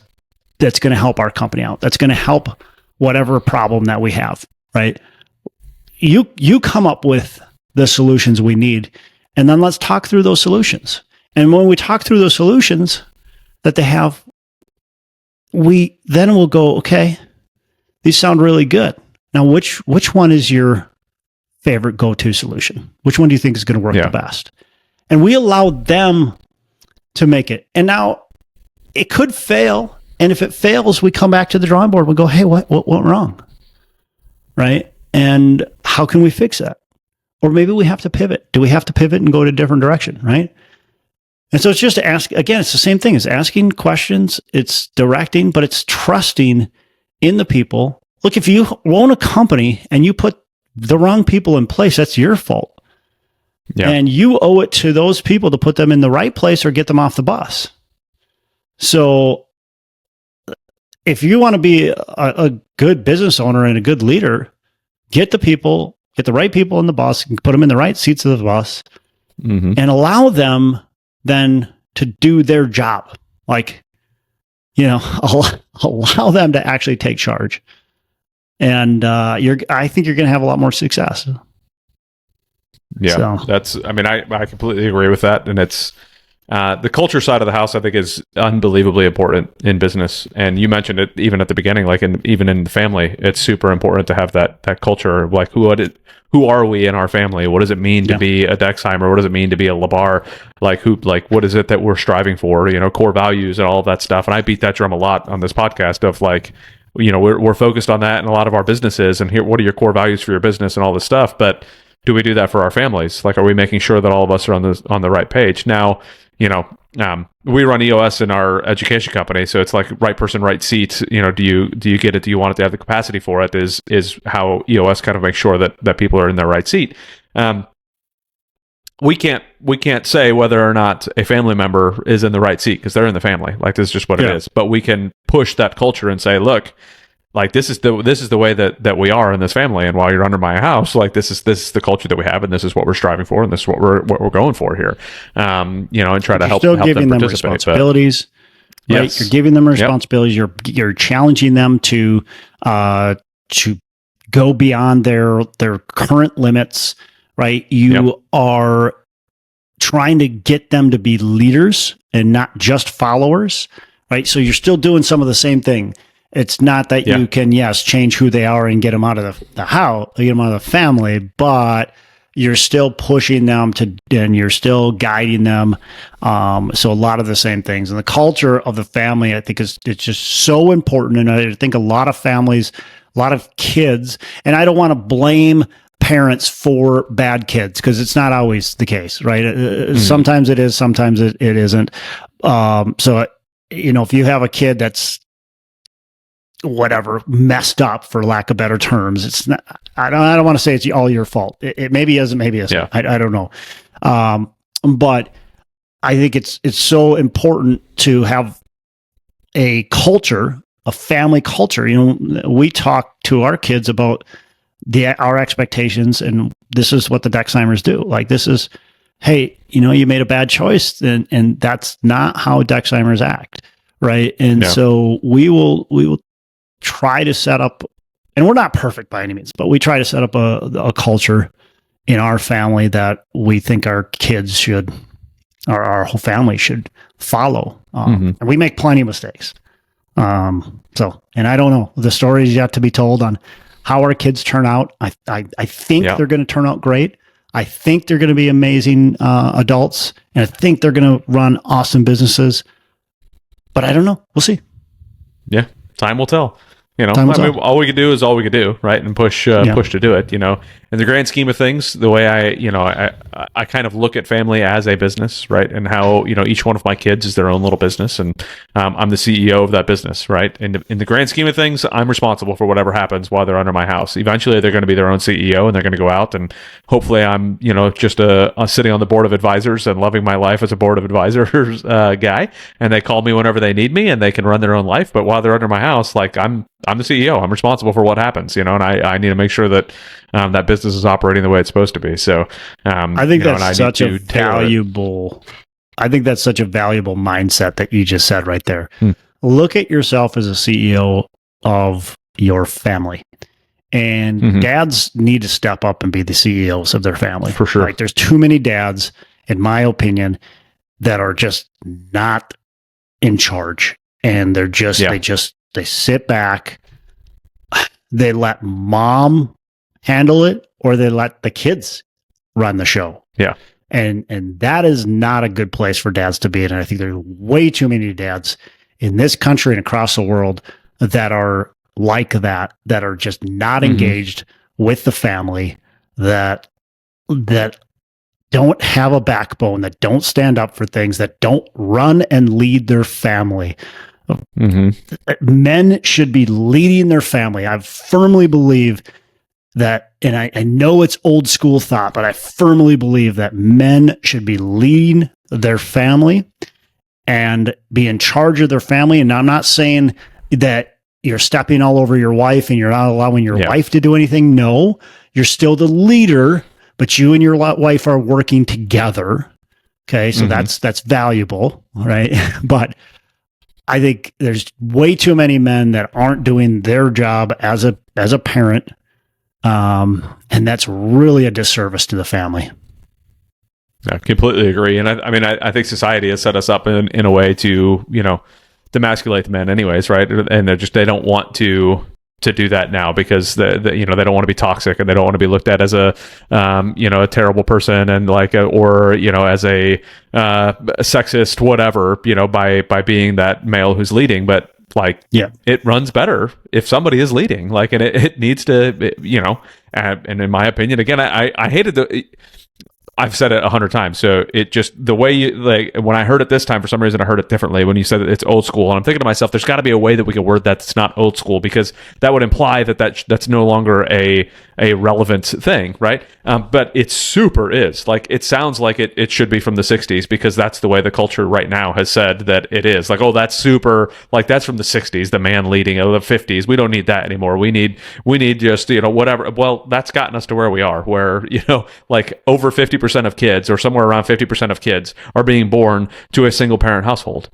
going to help our company out? That's going to help whatever problem that we have, right? You come up with the solutions we need, and then let's talk through those solutions. And when we talk through those solutions that they have, we then will go, okay, these sound really good. Now, which one is your favorite go-to solution? Which one do you think is going to work the best? And we allow them to make it. And now it could fail. And if it fails, we come back to the drawing board. We go, hey, what went wrong? Right? And how can we fix that? Or maybe we have to pivot. Do we have to pivot and go to a different direction? Right? And so it's just to ask, again, it's the same thing. It's asking questions, it's directing, but it's trusting in the people. Look, if you own a company and you put the wrong people in place, that's your fault. Yeah. And you owe it to those people to put them in the right place or get them off the bus. So if you want to be a good business owner and a good leader, get the right people in the bus, put them in the right seats of the bus, and allow them then to do their job. Like, allow them to actually take charge. And I think you're going to have a lot more success. Yeah, so. I completely agree with that. And it's the culture side of the house, I think, is unbelievably important in business. And you mentioned it even at the beginning, like even in the family, it's super important to have that culture. Like, who are we in our family? What does it mean to be a Dexheimer? What does it mean to be a Labar? What is it that we're striving for? Core values and all of that stuff. And I beat that drum a lot on this podcast of we're focused on that in a lot of our businesses. And here, what are your core values for your business and all this stuff? But do we do that for our families? Like, are we making sure that all of us are on the right page? Now, we run EOS in our education company, so it's like right person, right seat. Do you get it? Do you want it to have the capacity for it? Is how EOS kind of makes sure that people are in their right seat. We can't say whether or not a family member is in the right seat because they're in the family. Like, this is just what it is. But we can push that culture and say, look, like, this is the way that we are in this family, and while you're under my house, like, this is the culture that we have, and this is what we're striving for, and this is what we're going for here. And try to help them participate. Responsibilities, right? Yes. You're giving them responsibilities. You're challenging them to go beyond their current limits, right? You are trying to get them to be leaders and not just followers, right? So you're still doing some of the same thing. It's not that you can, change who they are and get them out of the house, get them out of the family, but you're still pushing them and you're still guiding them. So a lot of the same things. And the culture of the family, I think, it's just so important. And I think a lot of families, a lot of kids, and I don't want to blame parents for bad kids because it's not always the case, right? Sometimes it is, sometimes it isn't. So, if you have a kid that's messed up, for lack of better terms, it's not, I don't want to say it's all your fault. It maybe isn't, maybe isn't. Yeah. I don't know. But I think it's so important to have a culture, a family culture. We talk to our kids about our expectations, and this is what the Dexheimers do. Like, this is, hey, you made a bad choice, and that's not how Dexheimers act, right? And so we will try to set up, and we're not perfect by any means, but we try to set up a culture in our family that we think our kids should our whole family should follow. And we make plenty of mistakes. And I don't know, the story is yet to be told on how our kids turn out. I think they're going to turn out great. I think they're going to be amazing adults, and I think they're going to run awesome businesses. But I don't know. We'll see. Yeah, time will tell. All we could do is all we could do, right? And push to do it. In the grand scheme of things, the way I kind of look at family as a business, right? And how each one of my kids is their own little business, and I'm the CEO of that business, right? And in the grand scheme of things, I'm responsible for whatever happens while they're under my house. Eventually, they're going to be their own CEO, and they're going to go out, and hopefully, I'm just a sitting on the board of advisors and loving my life as a board of advisors guy. And they call me whenever they need me, and they can run their own life. But while they're under my house, like I'm the CEO. I'm responsible for what happens, and I need to make sure that that business is operating the way it's supposed to be. So I think that's such a valuable. I think that's such a valuable mindset that you just said right there. Look at yourself as a CEO of your family, and dads need to step up and be the CEOs of their family. For sure. Like, there's too many dads, in my opinion, that are just not in charge, and they're just they sit back, they let mom handle it, or they let the kids run the show. Yeah. And that is not a good place for dads to be in. And I think there's way too many dads in this country and across the world that are like that are just not engaged with the family, that don't have a backbone, that don't stand up for things, that don't run and lead their family. Men should be leading their family. I firmly believe that, and I know it's old school thought, but I firmly believe that men should be leading their family and be in charge of their family. And I'm not saying that you're stepping all over your wife and you're not allowing your wife to do anything. No, you're still the leader, but you and your wife are working together. Okay. So that's valuable. Right. But I think there's way too many men that aren't doing their job as a parent. And that's really a disservice to the family. I completely agree. And I think society has set us up in a way to, demasculate the men anyways, right? And they don't want to do that now because they don't want to be toxic, and they don't want to be looked at as a terrible person, and as a sexist whatever, by being that male who's leading. But it runs better if somebody is leading, and it needs to, and in my opinion, again, I hated I've said it 100 times. So it just, the way you, when I heard it this time, for some reason I heard it differently when you said that it's old school. And I'm thinking to myself, there's got to be a way that we can word that's not old school, because that would imply that's no longer a relevant thing, right? But it super is. It sounds like it should be from the 60s, because that's the way the culture right now has said that it is. That's super, that's from the 60s, the man leading, of the 50s. We don't need that anymore. We need just, whatever. Well, that's gotten us to where we are, where, over 50% of kids, or somewhere around 50% of kids, are being born to a single parent household.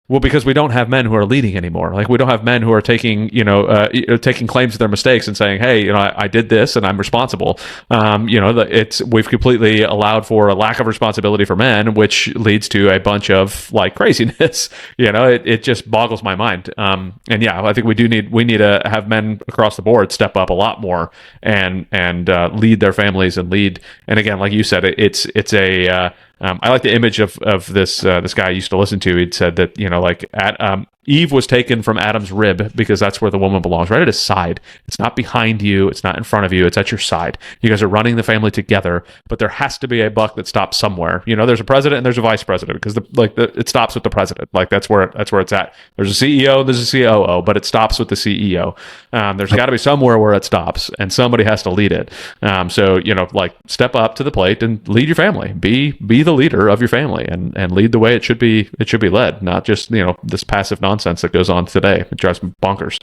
Well, because we don't have men who are leading anymore. We don't have men who are taking claims to their mistakes and saying, "Hey, I did this and I'm responsible." We've completely allowed for a lack of responsibility for men, which leads to a bunch of craziness. It just boggles my mind. I think we need to have men across the board step up a lot more and lead their families and lead. And again, like you said, it's a I like the image of this guy I used to listen to. He'd said that Eve was taken from Adam's rib because that's where the woman belongs, right at his side. It's not behind you. It's not in front of you. It's at your side. You guys are running the family together, but there has to be a buck that stops somewhere. There's a president and there's a vice president, because it stops with the president. That's where it's at. There's a CEO, there's a COO, but it stops with the CEO. There's got to be somewhere where it stops, and somebody has to lead it. Step up to the plate and lead your family. Be the leader of your family, and lead the way it should be led, not just this passive nonsense that goes on today. It drives me bonkers.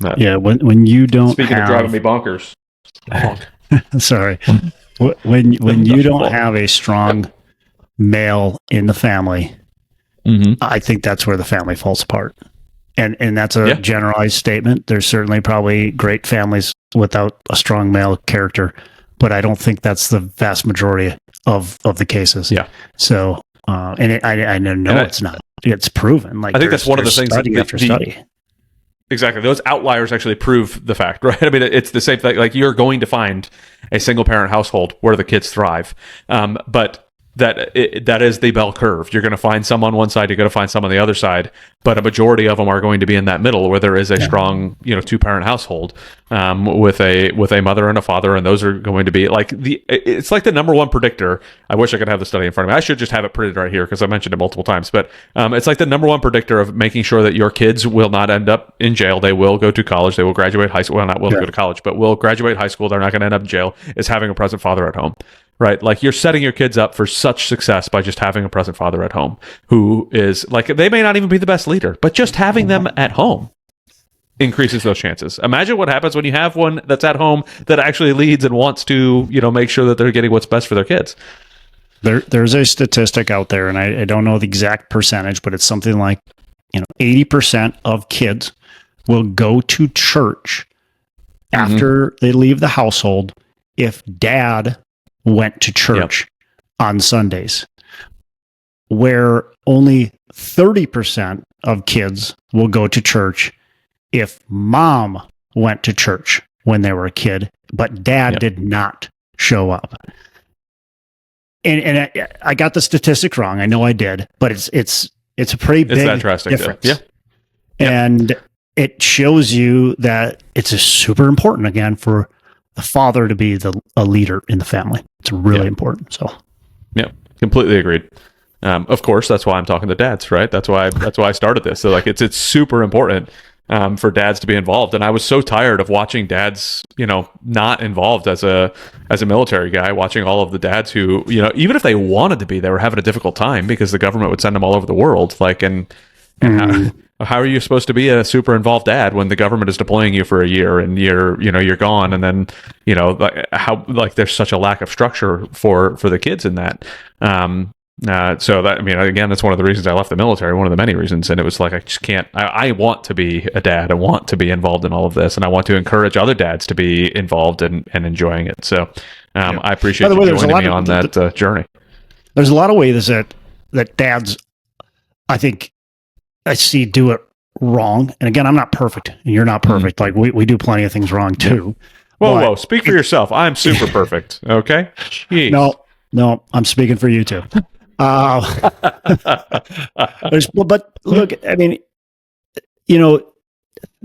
When you don't speaking of driving me bonkers, sorry, when you don't have a strong male in the family, I think that's where the family falls apart. And that's a generalized statement. There's certainly probably great families without a strong male character, but I don't think that's the vast majority of the cases. Yeah. So I know it's not. It's proven. Like I think that's one of the things study after study. Exactly. Those outliers actually prove the fact, right? I mean, it's the same thing. Like, you're going to find a single parent household where the kids thrive. But that is the bell curve. You're going to find some on one side, you're going to find some on the other side, but a majority of them are going to be in that middle where there is a strong, two-parent household with a mother and a father, and those are going to be like it's like the number one predictor. I wish I could have the study in front of me. I should just have it printed right here because I mentioned it multiple times, but it's like the number one predictor of making sure that your kids will not end up in jail. They will go to college. They will graduate high school. Well, not will go to college, but will graduate high school. They're not going to end up in jail. Is having a present father at home. Right, like, you're setting your kids up for such success by just having a present father at home who is like, they may not even be the best leader, but just having them at home increases those chances. Imagine what happens when you have one that's at home that actually leads and wants to, make sure that they're getting what's best for their kids. There's a statistic out there, and I don't know the exact percentage, but it's something like 80% of kids will go to church after they leave the household if dad went to church on Sundays, where only 30% of kids will go to church if mom went to church when they were a kid, but dad did not show up. And I got the statistics wrong. I know I did, but it's a pretty big that drastic difference. Yeah. And it shows you that it's super important, again, for the father to be a leader in the family. It's really important. So, yeah, completely agreed. Of course, that's why I'm talking to dads, right? That's why I started this. So, like, it's super important for dads to be involved. And I was so tired of watching dads, not involved as a military guy, watching all of the dads who, even if they wanted to be, they were having a difficult time because the government would send them all over the world. Like, and how are you supposed to be a super involved dad when the government is deploying you for a year and you're gone, and then there's such a lack of structure for the kids in that. So that, I mean, again, that's one of the reasons I left the military, one of the many reasons. And it was like, I just can't, I want to be a dad. I want to be involved in all of this, and I want to encourage other dads to be involved and enjoying it. So I appreciate you joining me on that journey. There's a lot of ways that dads, I think, I see do it wrong. And again, I'm not perfect, and you're not perfect. Like, we do plenty of things wrong too. Whoa, speak for yourself. I'm super perfect. Okay. Jeez. No, I'm speaking for you too. But look, I mean,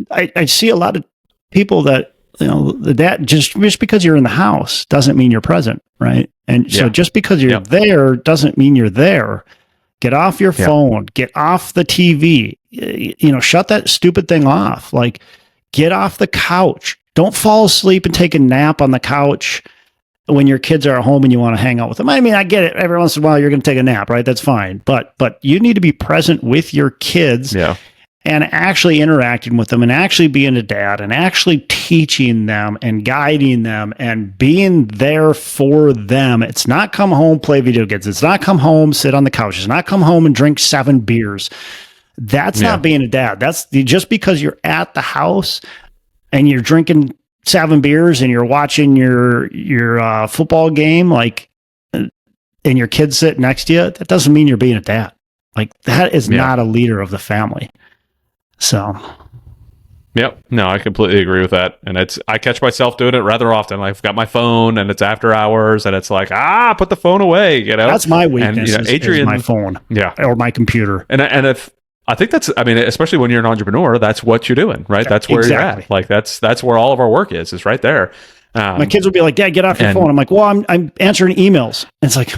I see a lot of people that, the dad, just because you're in the house doesn't mean you're present. Right. And so just because you're there doesn't mean you're there. Get off your phone, get off the TV, shut that stupid thing off. Like, get off the couch. Don't fall asleep and take a nap on the couch when your kids are at home and you want to hang out with them. I mean, I get it. Every once in a while, you're going to take a nap, right? That's fine. But you need to be present with your kids and actually interacting with them and actually being a dad and actually teaching them and guiding them and being there for them. It's not come home, play video games. It's not come home, sit on the couch. It's not come home and drink 7 beers. That's not being a dad. That's just because you're at the house and you're drinking 7 beers and you're watching your football game, like, and your kids sit next to you, that doesn't mean you're being a dad. Like, that is not a leader of the family. So, yep. No, I completely agree with that. And I catch myself doing it rather often. Like, I've got my phone and it's after hours and it's like, put the phone away, That's my weakness. And, Adrian, is my phone. Yeah. Or my computer. And if, I think that's, I mean, especially when you're an entrepreneur, that's what you're doing, right? That's where you're at. Like, that's where all of our work is right there. My kids will be like, Dad, get off your phone. I'm like, well, I'm answering emails. And it's like,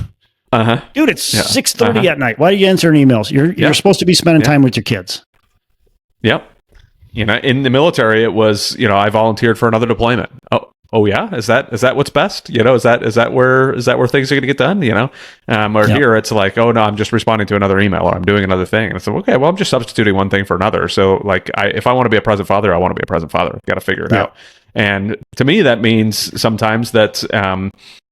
dude, it's 6:30 at night. Why are you answering emails? You're supposed to be spending time with your kids. Yep. In the military, it was, I volunteered for another deployment. Oh yeah, is that what's best? Is that where things are going to get done? Here it's like, oh no, I'm just responding to another email or I'm doing another thing. And it's like, okay, well, I'm just substituting one thing for another. So, like, if I want to be a present father, I want to be a present father. Got to figure it out. And to me, that means sometimes that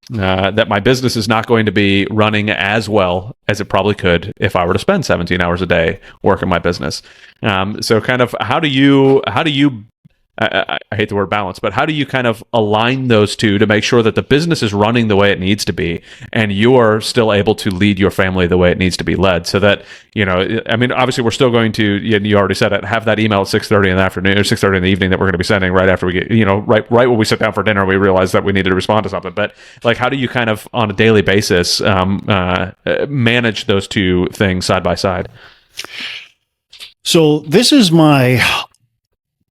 that my business is not going to be running as well as it probably could if I were to spend 17 hours a day working my business. So kind of how do you I hate the word balance, but how do you kind of align those two to make sure that the business is running the way it needs to be and you're still able to lead your family the way it needs to be led, so that, I mean, obviously we're still going to, you already said it, have that email at 6:30 in the afternoon or 6:30 in the evening that we're going to be sending right after we get, right when we sit down for dinner, we realize that we needed to respond to something. But like, how do you kind of on a daily basis manage those two things side by side? So this is my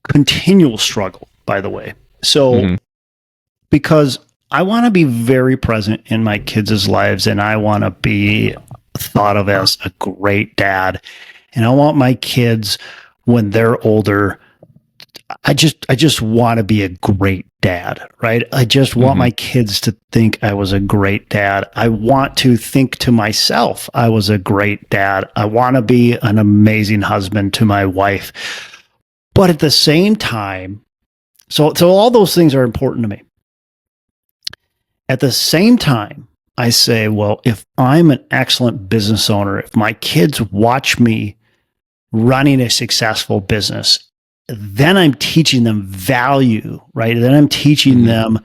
continual struggle, by the way. So because I want to be very present in my kids' lives, and I want to be thought of as a great dad, and I want my kids, when they're older, I just want to be a great dad, right? I just want my kids to think I was a great dad. I want to think to myself I was a great dad. I want to be an amazing husband to my wife. But at the same time, so all those things are important to me. At the same time, I say, well, if I'm an excellent business owner, if my kids watch me running a successful business, then I'm teaching them value, right? Then I'm teaching them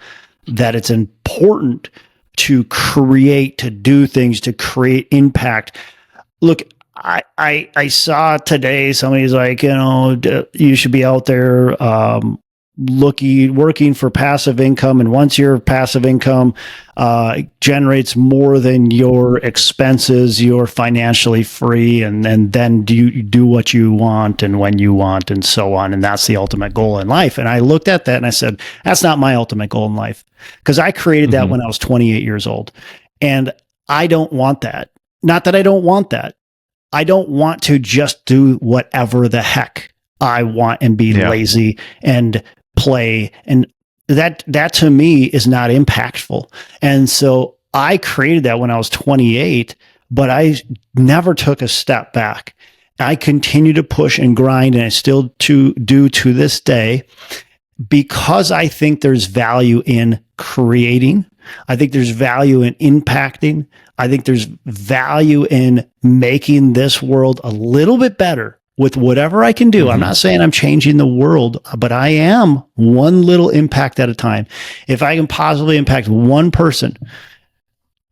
that it's important to create, to do things, to create impact. Look, I saw today somebody's like, you should be out there working for passive income, and once your passive income generates more than your expenses, you're financially free, and then you do what you want and when you want and so on, and that's the ultimate goal in life. And I looked at that and I said, that's not my ultimate goal in life, because I created that when I was 28 years old, and I don't want that. Not that I don't want that. I don't want to just do whatever the heck I want and be lazy and play. And that to me is not impactful. And so I created that when I was 28, but I never took a step back. I continue to push and grind, and I still do to this day, because I think there's value in creating. I think there's value in impacting. I think there's value in making this world a little bit better with whatever I can do. I'm not saying I'm changing the world, but I am one little impact at a time. If I can positively impact one person,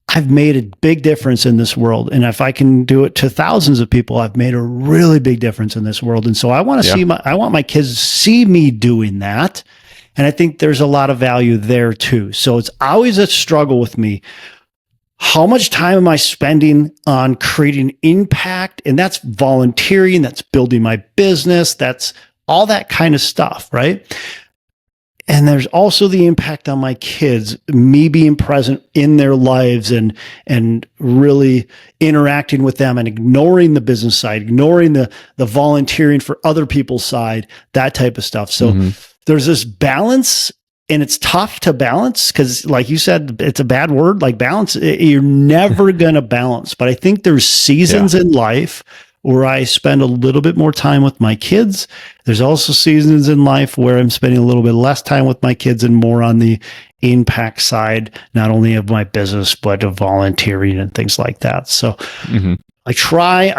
I've made a big difference in this world. And if I can do it to thousands of people, I've made a really big difference in this world. And so I want to I want my kids to see me doing that. And I think there's a lot of value there too. So it's always a struggle with me. How much time am I spending on creating impact? And that's volunteering, that's building my business, that's all that kind of stuff, right? And there's also the impact on my kids, me being present in their lives and really interacting with them and ignoring the business side, ignoring the volunteering for other people's side, that type of stuff. So there's this balance, and it's tough to balance because, like you said, it's a bad word, like balance. You're never going to balance. But I think there's seasons in life where I spend a little bit more time with my kids. There's also seasons in life where I'm spending a little bit less time with my kids and more on the impact side, not only of my business, but of volunteering and things like that. So I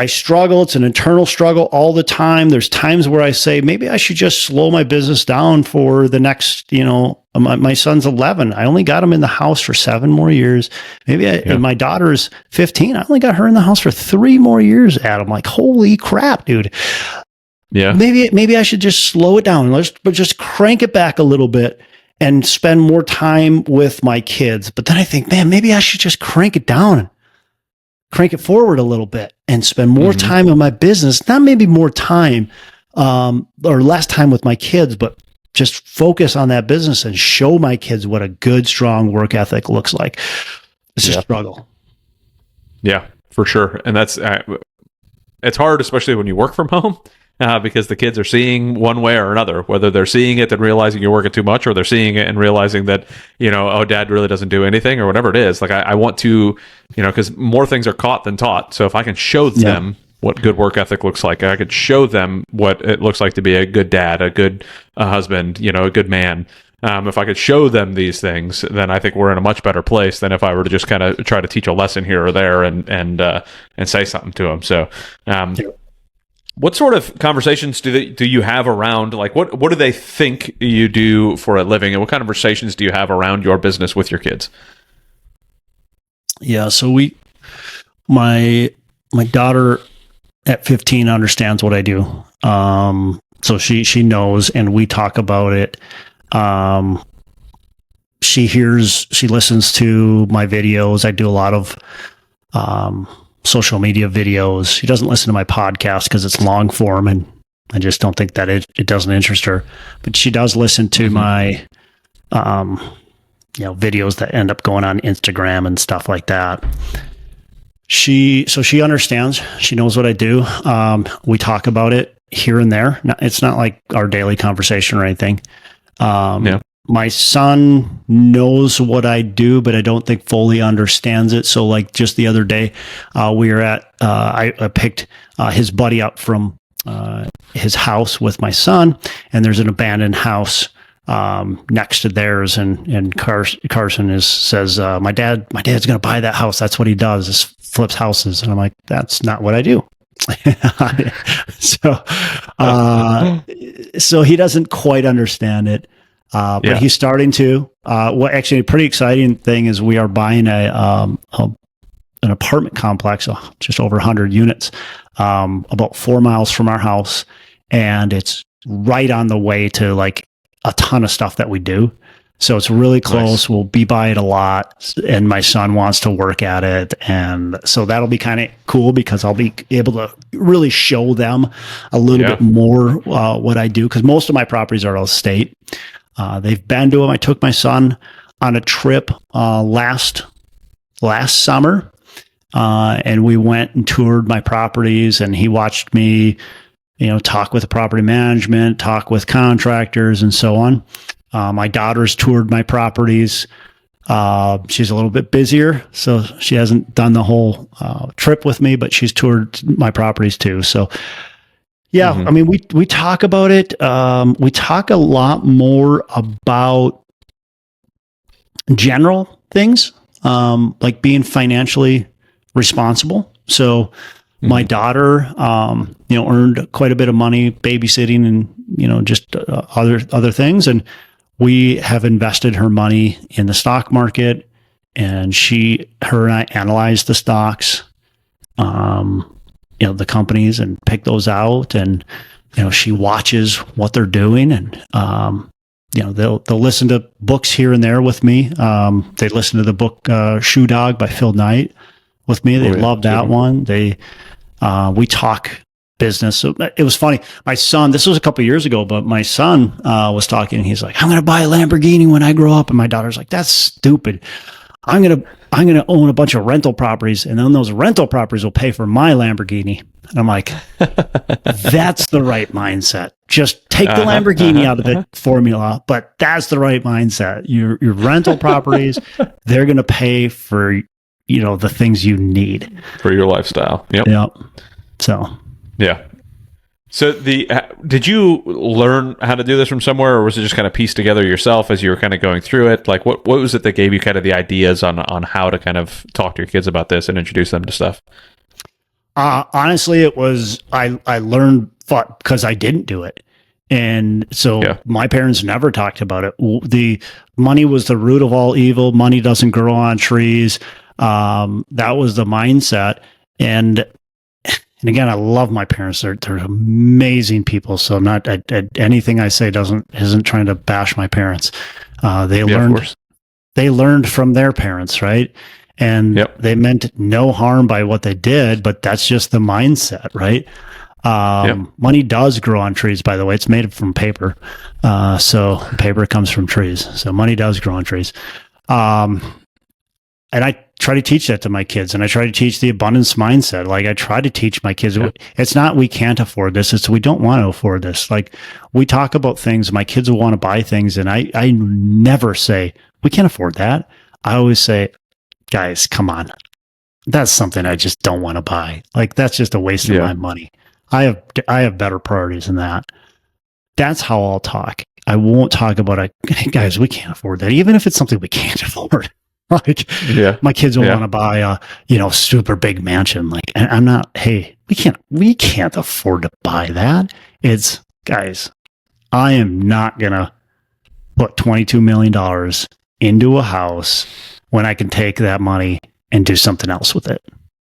struggle. It's an internal struggle all the time. There's times where I say, maybe I should just slow my business down for the next, my son's 11. I only got him in the house for 7 more years. And my daughter's 15. I only got her in the house for 3 more years, Adam. Like, holy crap, dude. Yeah. Maybe I should just slow it down. But just crank it back a little bit and spend more time with my kids. But then I think, man, maybe I should just crank it down, crank it forward a little bit, and spend more time in my business. Not maybe more time or less time with my kids, but just focus on that business and show my kids what a good, strong work ethic looks like. It's a struggle. Yeah, for sure. And that's, it's hard, especially when you work from home. Because the kids are seeing one way or another, whether they're seeing it and realizing you're working too much, or they're seeing it and realizing that, oh, dad really doesn't do anything, or whatever it is. Like I want to, because more things are caught than taught. So if I can show them what good work ethic looks like, I could show them what it looks like to be a good dad, a good husband, a good man. If I could show them these things, then I think we're in a much better place than if I were to just kind of try to teach a lesson here or there and say something to them. So, What sort of conversations do you have around, like, what do they think you do for a living, and what kind of conversations do you have around your business with your kids? Yeah, so my daughter at 15 understands what I do. So she knows, and we talk about it. She listens to my videos. I do a lot of social media videos. She doesn't listen to my podcast because it's long form, and I just don't think that it doesn't interest her. But she does listen to my videos that end up going on Instagram and stuff like that. She understands. She knows what I do. We talk about it here and there. It's not like our daily conversation or anything. My son knows what I do, but I don't think fully understands it. So like just the other day, we were I picked his buddy up from his house with my son, and there's an abandoned house next to theirs, and Carson says, my dad's going to buy that house. That's what he does, is flips houses. And I'm like, that's not what I do. So he doesn't quite understand it. But he's starting to. Actually, a pretty exciting thing is we are buying an apartment complex, just over 100 units, about 4 miles from our house, and it's right on the way to like a ton of stuff that we do. So it's really close. Nice. We'll be by it a lot, and my son wants to work at it, and so that'll be kind of cool because I'll be able to really show them a little bit more what I do, because most of my properties are all state. They've been to them. I took my son on a trip last summer, and we went and toured my properties, and he watched me, talk with the property management, talk with contractors, and so on. My daughter's toured my properties. She's a little bit busier, so she hasn't done the whole trip with me, but she's toured my properties too. So yeah, I mean, we talk about it. We talk a lot more about general things, like being financially responsible. So my daughter, earned quite a bit of money babysitting and, just other things. And we have invested her money in the stock market, and her and I analyze the stocks, the companies, and pick those out. And, she watches what they're doing, and, they'll listen to books here and there with me. They listen to the book, Shoe Dog by Phil Knight with me. They love that one. We talk business. So it was funny. My son, this was a couple of years ago, but my son was talking, and he's like, I'm going to buy a Lamborghini when I grow up. And my daughter's like, that's stupid. I'm going to own a bunch of rental properties, and then those rental properties will pay for my Lamborghini. And I'm like, that's the right mindset. Just take the Lamborghini out of the formula, but that's the right mindset. Your rental properties, they're going to pay for, the things you need for your lifestyle. Yep. So, yeah. So did you learn how to do this from somewhere, or was it just kind of pieced together yourself as you were kind of going through it? Like what was it that gave you kind of the ideas on how to kind of talk to your kids about this and introduce them to stuff? Honestly, it was, I learned because I didn't do it. And so my parents never talked about it. The money was the root of all evil. Money doesn't grow on trees. That was the mindset. And again, I love my parents. They're amazing people. So I'm not, anything I say isn't trying to bash my parents. They learned from their parents, right? And they meant no harm by what they did, but that's just the mindset, right? Money does grow on trees, by the way. It's made from paper. So paper comes from trees. So money does grow on trees. And I try to teach that to my kids, and I try to teach the abundance mindset. Like I try to teach my kids, it's not we can't afford this, it's we don't want to afford this. Like we talk about things, my kids will want to buy things, and I never say, we can't afford that. I always say, guys, come on. That's something I just don't want to buy. Like that's just a waste of my money. I have better priorities than that. That's how I'll talk. I won't talk about guys, we can't afford that, even if it's something we can't afford. Like, Yeah. my kids will Yeah. want to buy a, super big mansion. Like, and I'm not, hey, we can't afford to buy that. It's, guys, I am not going to put $22 million into a house when I can take that money and do something else with it.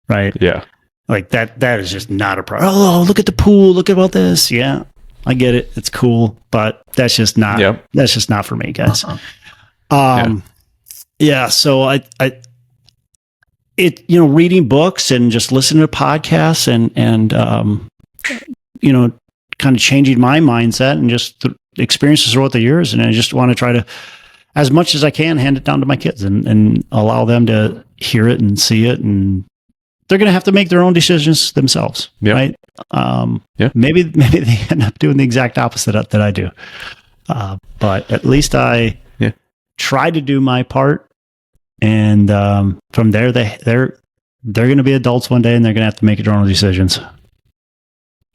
Right. Yeah. Like that is just not a problem. Oh, look at the pool. Look at all this. Yeah, I get it. It's cool, but that's just not, that's just not for me, guys. Yeah. So reading books and just listening to podcasts and kind of changing my mindset and just experiences throughout the years. And I just want to try to, as much as I can, hand it down to my kids and allow them to hear it and see it. And they're going to have to make their own decisions themselves. Right. Maybe they end up doing the exact opposite that I do. But at least I try to do my part. And from there, they're going to be adults one day, and they're going to have to make their own decisions.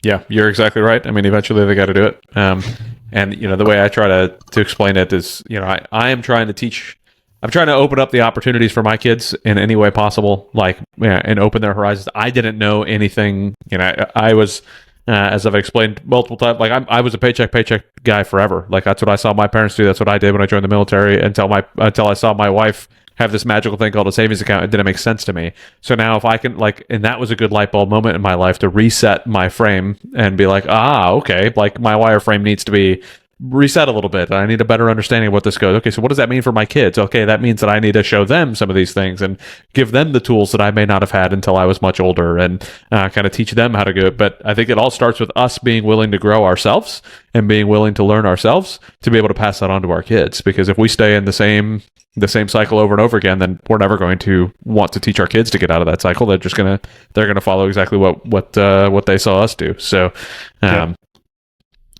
Yeah, you're exactly right. I mean, eventually they got to do it. And the way I try to explain it is, I am trying to teach. I'm trying to open up the opportunities for my kids in any way possible, and open their horizons. I didn't know anything. I was, as I've explained multiple times, I was a paycheck guy forever. Like, that's what I saw my parents do. That's what I did when I joined the military until I saw my wife have this magical thing called a savings account. It didn't make sense to me. So now if I can, and that was a good light bulb moment in my life to reset my frame and be like, okay, like my wireframe needs to be reset a little bit. I need a better understanding of what this goes. Okay, so what does that mean for my kids? Okay, that means that I need to show them some of these things and give them the tools that I may not have had until I was much older, and kind of teach them how to go. But I think it all starts with us being willing to grow ourselves and being willing to learn ourselves to be able to pass that on to our kids. Because if we stay in the same cycle over and over again, then we're never going to want to teach our kids to get out of that cycle. They're just gonna follow exactly what they saw us do. So.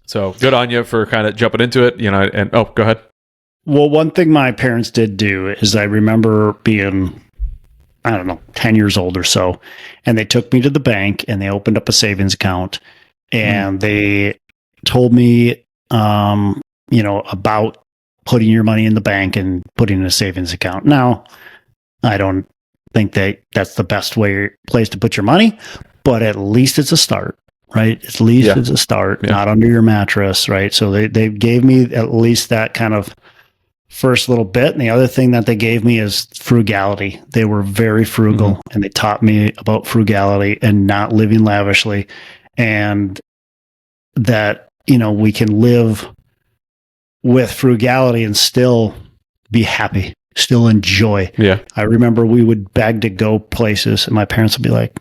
So good on you for kind of jumping into it, and go ahead. Well, one thing my parents did do is I remember being, 10 years old or so, and they took me to the bank and they opened up a savings account, and they told me, about putting your money in the bank and putting in a savings account. Now, I don't think that's the best place to put your money, but at least it's a start. Right. At least it's a start, not under your mattress. Right. So they gave me at least that kind of first little bit. And the other thing that they gave me is frugality. They were very frugal, and they taught me about frugality and not living lavishly, and that, we can live with frugality and still be happy, still enjoy. Yeah. I remember we would beg to go places, and my parents would be like,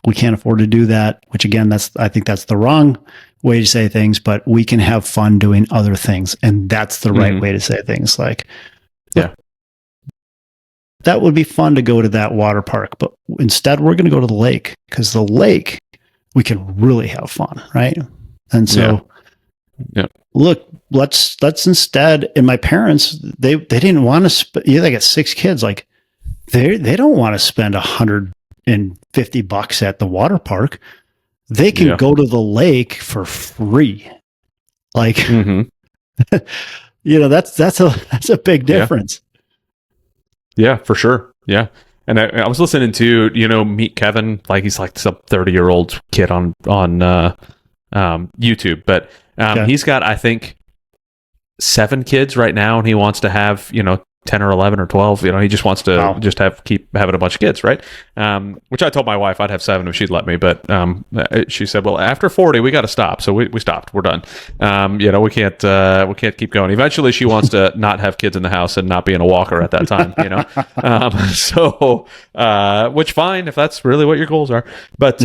we can't afford to do that, which again, I think that's the wrong way to say things, but we can have fun doing other things. And that's the right way to say things. Like, that would be fun to go to that water park, but instead we're going to go to the lake, because the lake, we can really have fun. Right. And so look, let's instead, and my parents, they didn't want to, they got 6 kids. Like they don't want to spend $150 at the water park. They can go to the lake for free. Like, that's a big difference. Yeah, for sure. Yeah. And I was listening to, Meet Kevin, like he's like some 30-year-old kid on YouTube, but he's got, I think, 7 kids right now, and he wants to have, 10 or 11 or 12, he just wants to keep having a bunch of kids, right? Which I told my wife I'd have 7 if she'd let me, but she said, well, after 40 we got to stop. So we stopped. We're done. We can't keep going. Eventually she wants to not have kids in the house and not be in a walker at that time, which fine if that's really what your goals are. But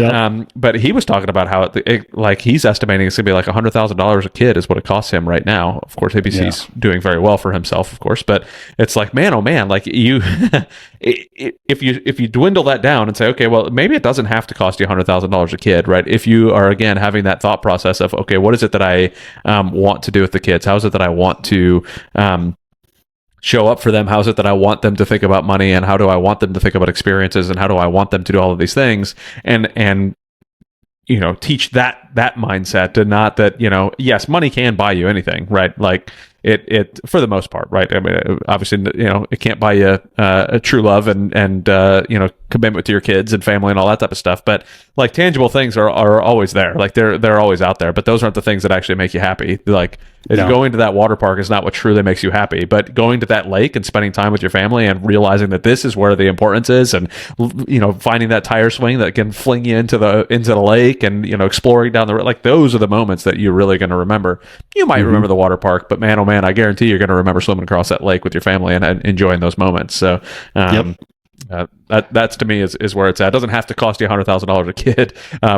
he was talking about how like he's estimating it's gonna be like $100,000 a kid is what it costs him right now. Of course, ABC's doing very well for himself, of course, but it's like, man, oh man, like you, if you dwindle that down and say, okay, well, maybe it doesn't have to cost you $100,000 a kid, right? If you are, again, having that thought process of, okay, what is it that I want to do with the kids? How is it that I want to show up for them? How is it that I want them to think about money? And how do I want them to think about experiences? And how do I want them to do all of these things? And teach that mindset, to not that, yes, money can buy you anything, right? Like, it for the most part, right? I mean, obviously, it can't buy you a true love and commitment to your kids and family and all that type of stuff. But like tangible things are always there. Like they're always out there. But those aren't the things that actually make you happy. Like going to that water park is not what truly makes you happy. But going to that lake and spending time with your family and realizing that this is where the importance is, and finding that tire swing that can fling you into the lake, and exploring down the road. Like those are the moments that you're really going to remember. You might remember the water park, but man, oh man, I guarantee you're going to remember swimming across that lake with your family and enjoying those moments. So. That's to me is where it's at. It doesn't have to cost you $100,000 a kid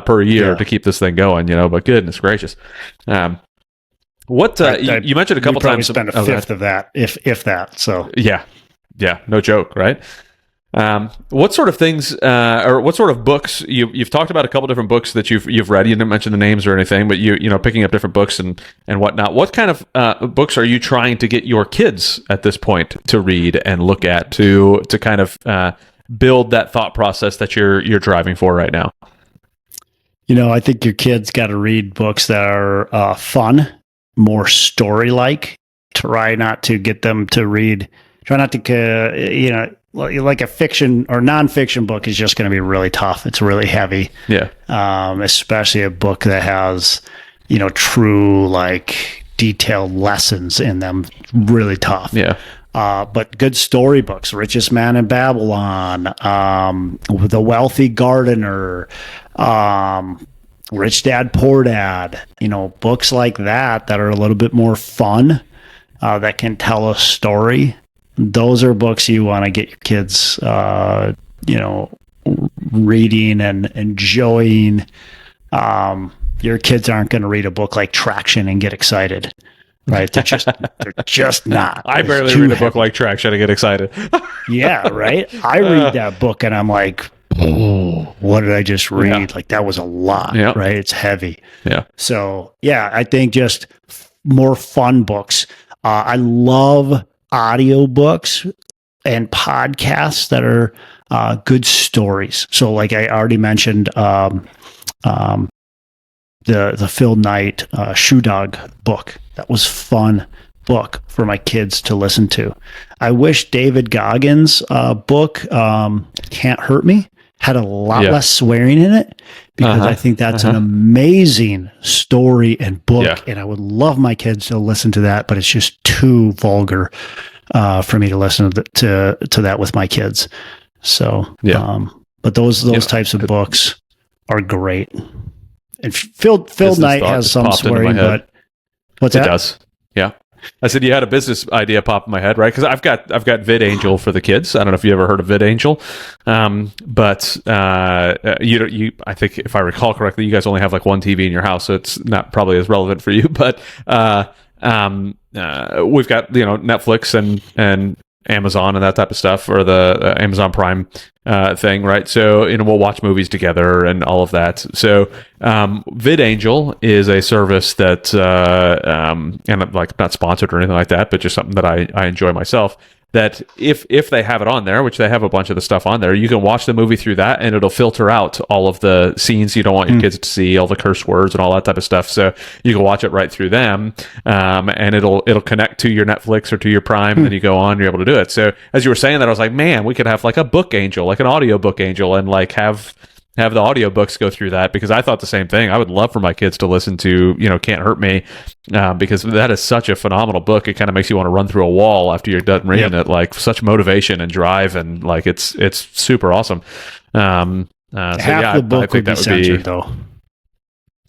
per year to keep this thing going, but goodness gracious. What you mentioned a couple times, spend a fifth of that, if that. So yeah, no joke, right? What sort of things or what sort of books you've talked about? A couple different books that you've read. You didn't mention the names or anything, but picking up different books and whatnot. What kind of books are you trying to get your kids at this point to read and look at to kind of build that thought process that you're driving for right now? I think your kids got to read books that are fun, more story-like. Try not to get them to read. Try not to like a fiction or nonfiction book is just going to be really tough. It's really heavy. Yeah. Especially a book that has, true, like detailed lessons in them. Really tough. Yeah. But good storybooks, Richest Man in Babylon, The Wealthy Gardener, Rich Dad, Poor Dad, books like that are a little bit more fun, that can tell a story. Those are books you want to get your kids, reading and enjoying. Your kids aren't going to read a book like Traction and get excited, right? They're just not. I barely read a book like Traction and get excited. Yeah, right. I read that book and I'm like, oh, what did I just read? Yeah. Like that was a lot, right? It's heavy. Yeah. So yeah, I think just more fun books. I love audiobooks and podcasts that are good stories. So like I already mentioned, the Phil Knight Shoe Dog book. That was fun book for my kids to listen to. I wish David Goggins' book, Can't Hurt Me, had a lot less swearing in it, because I think that's an amazing story and book, and I would love my kids to listen to that, but it's just too vulgar for me to listen to that with my kids. So, but those types of books are great. And Phil Knight has some swearing, but what's that? It does. Yeah. I said you had a business idea pop in my head, right? Because I've got VidAngel for the kids. I don't know if you ever heard of VidAngel, but I think if I recall correctly, you guys only have like one TV in your house, so it's not probably as relevant for you. But we've got Netflix and Amazon and that type of stuff, or the Amazon Prime thing, right? So we'll watch movies together and all of that. So VidAngel is a service that and like not sponsored or anything like that, but just something that I enjoy myself. That if they have it on there, which they have a bunch of the stuff on there, you can watch the movie through that, and it'll filter out all of the scenes you don't want your kids to see, all the curse words and all that type of stuff. So you can watch it right through them, and it'll connect to your Netflix or to your Prime, and then you go on, you're able to do it. So as you were saying that, I was like, man, we could have like a book angel, like an audio book angel, and like have the audiobooks go through that, because I thought the same thing. I would love for my kids to listen to, Can't Hurt Me, because that is such a phenomenal book. It kind of makes you want to run through a wall after you're done reading it. Like such motivation and drive, and like it's super awesome. Half the book would be censored, though.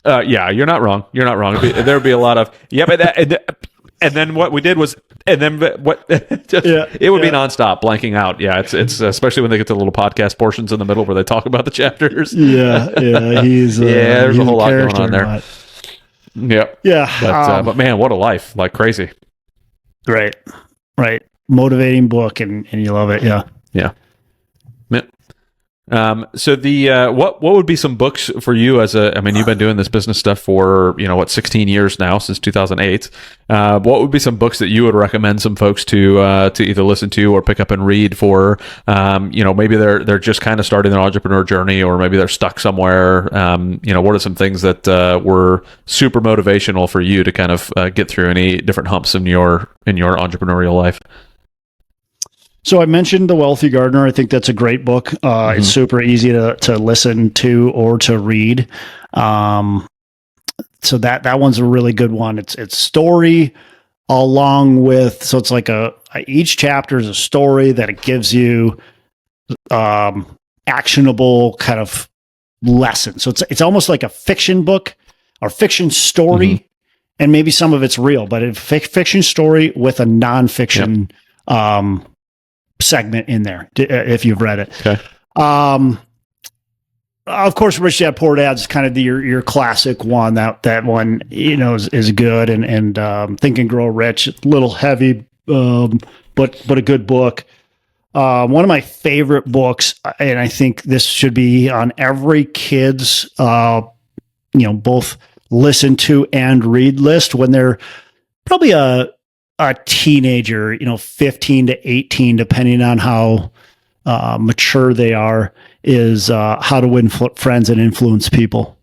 Yeah, you're not wrong. There would be a lot of and then what we did was, and then what? It would be nonstop, blanking out. Yeah, it's especially when they get to the little podcast portions in the middle where they talk about the chapters. He's there's a whole lot going on there. But, but man, what a life! Like crazy. Right. Motivating book, and you love it. Yeah. So what would be some books for you I mean, you've been doing this business stuff for, 16 years now, since 2008. What would be some books that you would recommend some folks to either listen to or pick up and read for, maybe they're just kind of starting their entrepreneur journey, or maybe they're stuck somewhere. What are some things that were super motivational for you to kind of get through any different humps in your entrepreneurial life? So I mentioned The Wealthy Gardener. I think that's a great book. It's super easy to listen to or to read. So that one's a really good one. It's story along with, so it's like each chapter is a story that it gives you actionable kind of lessons. So it's almost like a fiction book or fiction story, and maybe some of it's real, but a fiction story with a nonfiction segment in there, if you've read it. Okay. Of course, Rich Dad Poor Dad is kind of your classic one. That one, is good. And Think and Grow Rich, a little heavy, but a good book. One of my favorite books, and I think this should be on every kid's, both listen to and read list when they're probably a teenager, 15 to 18, depending on how mature they are, is How to Win Friends and Influence People.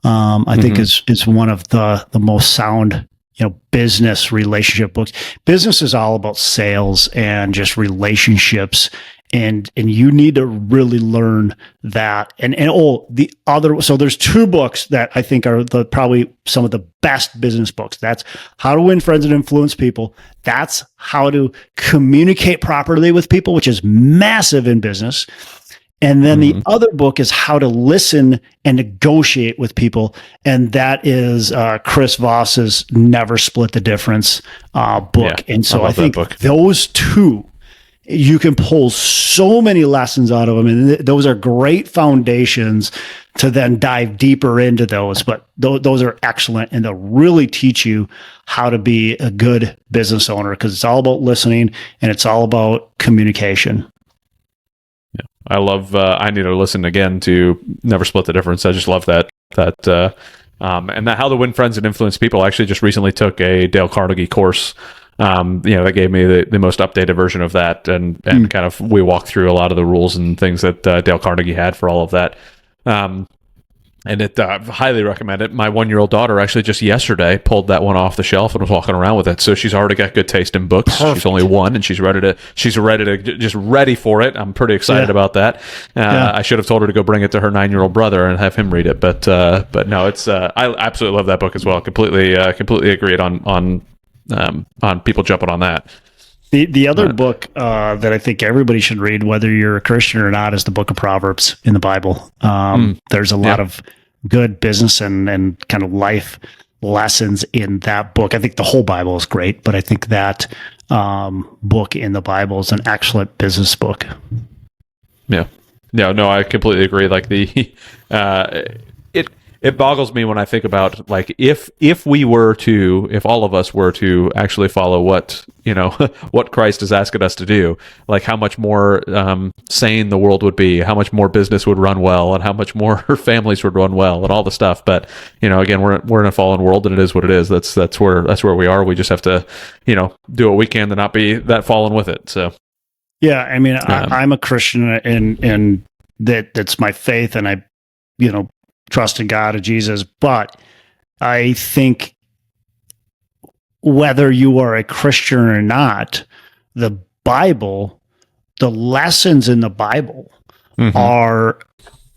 I think is one of the most sound, business relationship books. Business is all about sales and just relationships. And you need to really learn that. So there's two books that I think are probably some of the best business books. That's How to Win Friends and Influence People. That's how to communicate properly with people, which is massive in business. And then the other book is How to Listen and Negotiate with People. And that is Chris Voss's Never Split the Difference book. Yeah, and so I think those two, you can pull so many lessons out of them, and those are great foundations to then dive deeper into those. But those are excellent, and they'll really teach you how to be a good business owner, because it's all about listening and it's all about communication. Yeah, I love. I need to listen again to Never Split the Difference. I just love that. And that How to Win Friends and Influence People. I actually just recently took a Dale Carnegie course. That gave me the most updated version of that, and kind of we walked through a lot of the rules and things that Dale Carnegie had for all of that. And it highly recommend it. My 1-year-old daughter actually just yesterday pulled that one off the shelf and was walking around with it. So she's already got good taste in books. Perfect. She's only 1, and she's ready for it. I'm pretty excited about that. I should have told her to go bring it to her 9-year-old brother and have him read it. But no, it's I absolutely love that book as well. Completely agreed on people jumping on that. The other book that I think everybody should read, whether you're a Christian or not, is the Book of Proverbs in the Bible. There's a lot of good business and kind of life lessons in that book. I think the whole Bible is great, but I think that book in the Bible is an excellent business book. Yeah. No, I completely agree. Like it boggles me when I think about, like, if all of us were to actually follow what Christ is asking us to do, like how much more sane the world would be, how much more business would run well, and how much more families would run well, and all the stuff. But again, we're in a fallen world, and it is what it is. That's where we are. We just have to do what we can to not be that fallen with it. So yeah, I mean, I'm a Christian, and that's my faith, and I trust in God and Jesus. But I think whether you are a Christian or not, the Bible, the lessons in the Bible are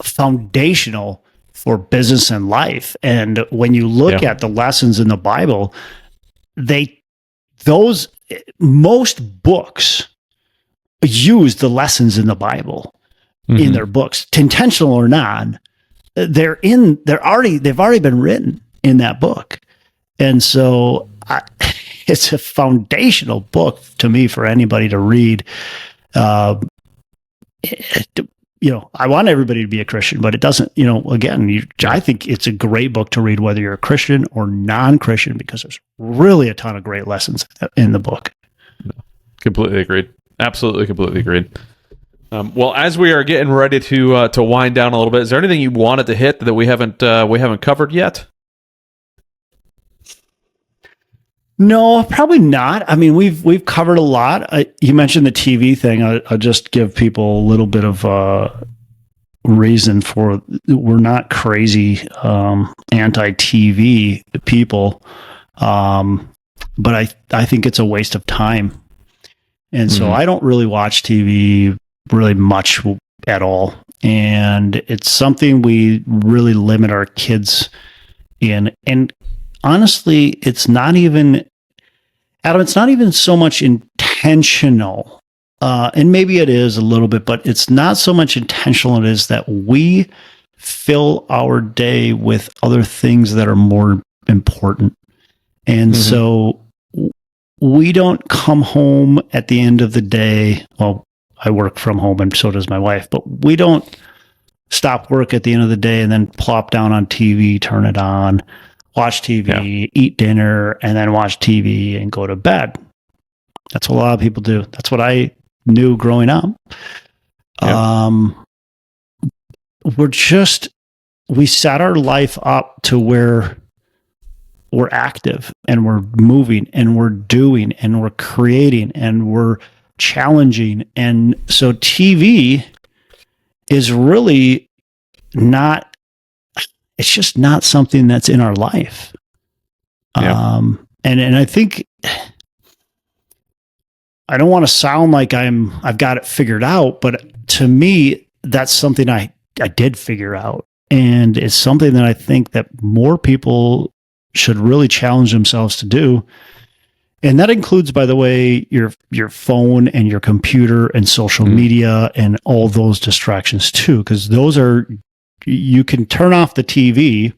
foundational for business and life. And when you look at the lessons in the Bible, most books use the lessons in the Bible in their books, intentional or not. They've already been written in that book. And so it's a foundational book to me for anybody to read. I want everybody to be a Christian, but it doesn't, I think it's a great book to read whether you're a Christian or non-Christian, because there's really a ton of great lessons in the book. Completely agreed. Absolutely, completely agreed. Well, as we are getting ready to wind down a little bit, is there anything you wanted to hit that we haven't covered yet? No, probably not. I mean, we've covered a lot. You mentioned the TV thing. I'll just give people a little bit of reason for we're not crazy anti-TV people, but I think it's a waste of time, and so I don't really watch TV really much at all, and it's something we really limit our kids in. And honestly, it's not even, Adam, it's not even so much intentional. And maybe it is a little bit, but it's not so much intentional. It is that we fill our day with other things that are more important. And so we don't come home at the end of the day. Well, I work from home and so does my wife, but we don't stop work at the end of the day and then plop down on TV, turn it on, watch TV, eat dinner, and then watch TV and go to bed. That's what a lot of people do. That's what I knew growing up. We set our life up to where we're active and we're moving and we're doing and we're creating and we're challenging. And so TV is really not, it's just not something that's in our life. And I think, I don't want to sound like I've got it figured out, but to me, that's something I did figure out. And it's something that I think that more people should really challenge themselves to do. And that includes, by the way, your phone and your computer and social media and all those distractions too, because those are, you can turn off the TV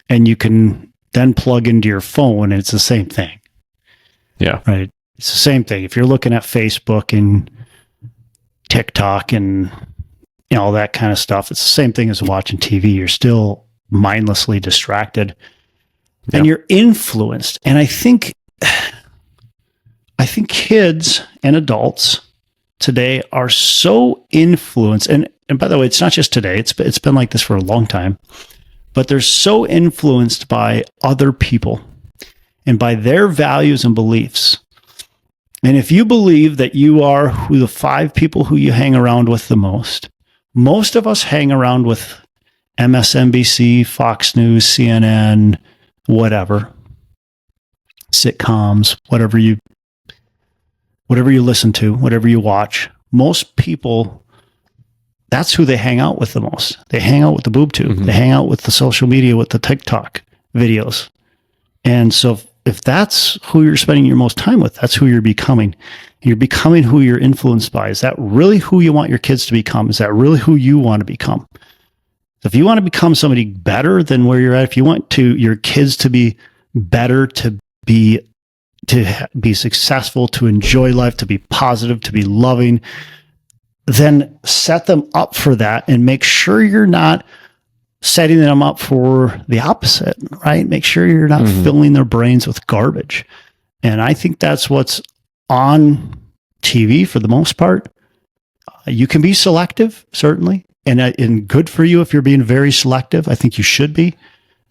and you can then plug into your phone and it's the same thing. Yeah. Right. It's the same thing. If you're looking at Facebook and TikTok and all that kind of stuff, it's the same thing as watching TV. You're still mindlessly distracted and you're influenced. And I think kids and adults today are so influenced. And by the way, it's not just today. It's been like this for a long time, but they're so influenced by other people and by their values and beliefs. And if you believe that you are who the 5 people who you hang around with the most of us hang around with MSNBC, Fox News, CNN, whatever, sitcoms, whatever you listen to, whatever you watch. Most people, that's who they hang out with the most. They hang out with the boob tube. They hang out with the social media, with the TikTok videos. And so if that's who you're spending your most time with, that's who you're becoming. You're becoming who you're influenced by. Is that really who you want your kids to become? Is that really who you want to become? If you want to become somebody better than where you're at, if you want your kids to be better, to be successful, to enjoy life, to be positive, to be loving, then set them up for that and make sure you're not setting them up for the opposite, right? Make sure you're not filling their brains with garbage. And I think that's what's on TV for the most part. You can be selective, certainly, and good for you if you're being very selective. I think you should be,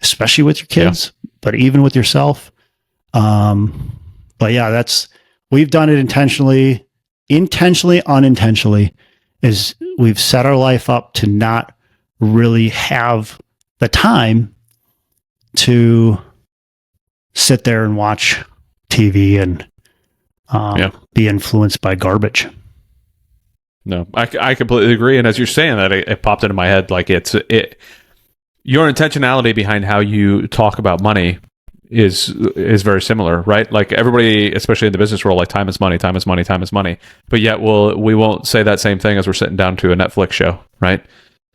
especially with your kids, but even with yourself. But yeah, we've done it intentionally, unintentionally, is we've set our life up to not really have the time to sit there and watch TV and be influenced by garbage. No, I completely agree. And as you're saying that, it popped into my head, like your intentionality behind how you talk about money is very similar, right? Like everybody, especially in the business world, like time is money, time is money, time is money. But yet we won't say that same thing as we're sitting down to a Netflix show, right?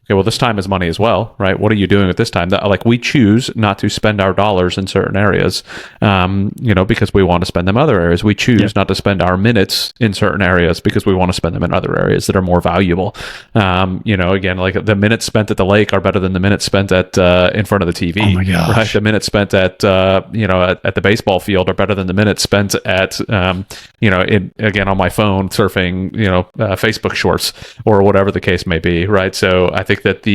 okay, well, this time is money as well, right? What are you doing with this time? Like, we choose not to spend our dollars in certain areas, because we want to spend them in other areas. We choose not to spend our minutes in certain areas because we want to spend them in other areas that are more valuable. Again, like the minutes spent at the lake are better than the minutes spent at in front of the TV. Oh my gosh. Right? The minutes spent at the baseball field are better than the minutes spent at on my phone surfing Facebook Shorts or whatever the case may be. Right. So I think that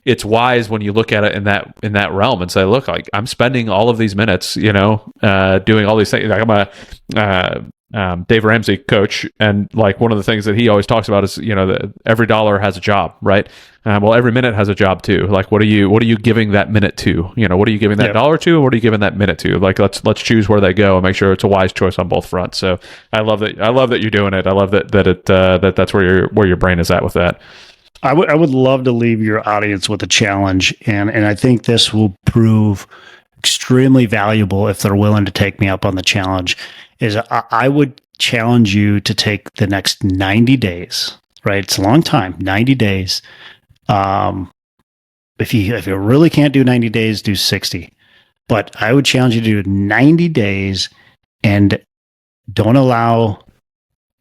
it's wise when you look at it in that realm and say, look, like, I'm spending all of these minutes, doing all these things. Like, I'm a Dave Ramsey coach, and like one of the things that he always talks about is that every dollar has a job, right? Well, every minute has a job too. Like, what are you giving that minute to? What are you giving that dollar to? What are you giving that minute to? Like, let's choose where they go and make sure it's a wise choice on both fronts. So I love that you're doing it. I love that's where your brain is at with that. I would love to leave your audience with a challenge, and I think this will prove extremely valuable if they're willing to take me up on the challenge. Is I would challenge you to take the next 90 days, right? It's a long time, 90 days. If you really can't do 90 days, do 60. But I would challenge you to do 90 days and don't allow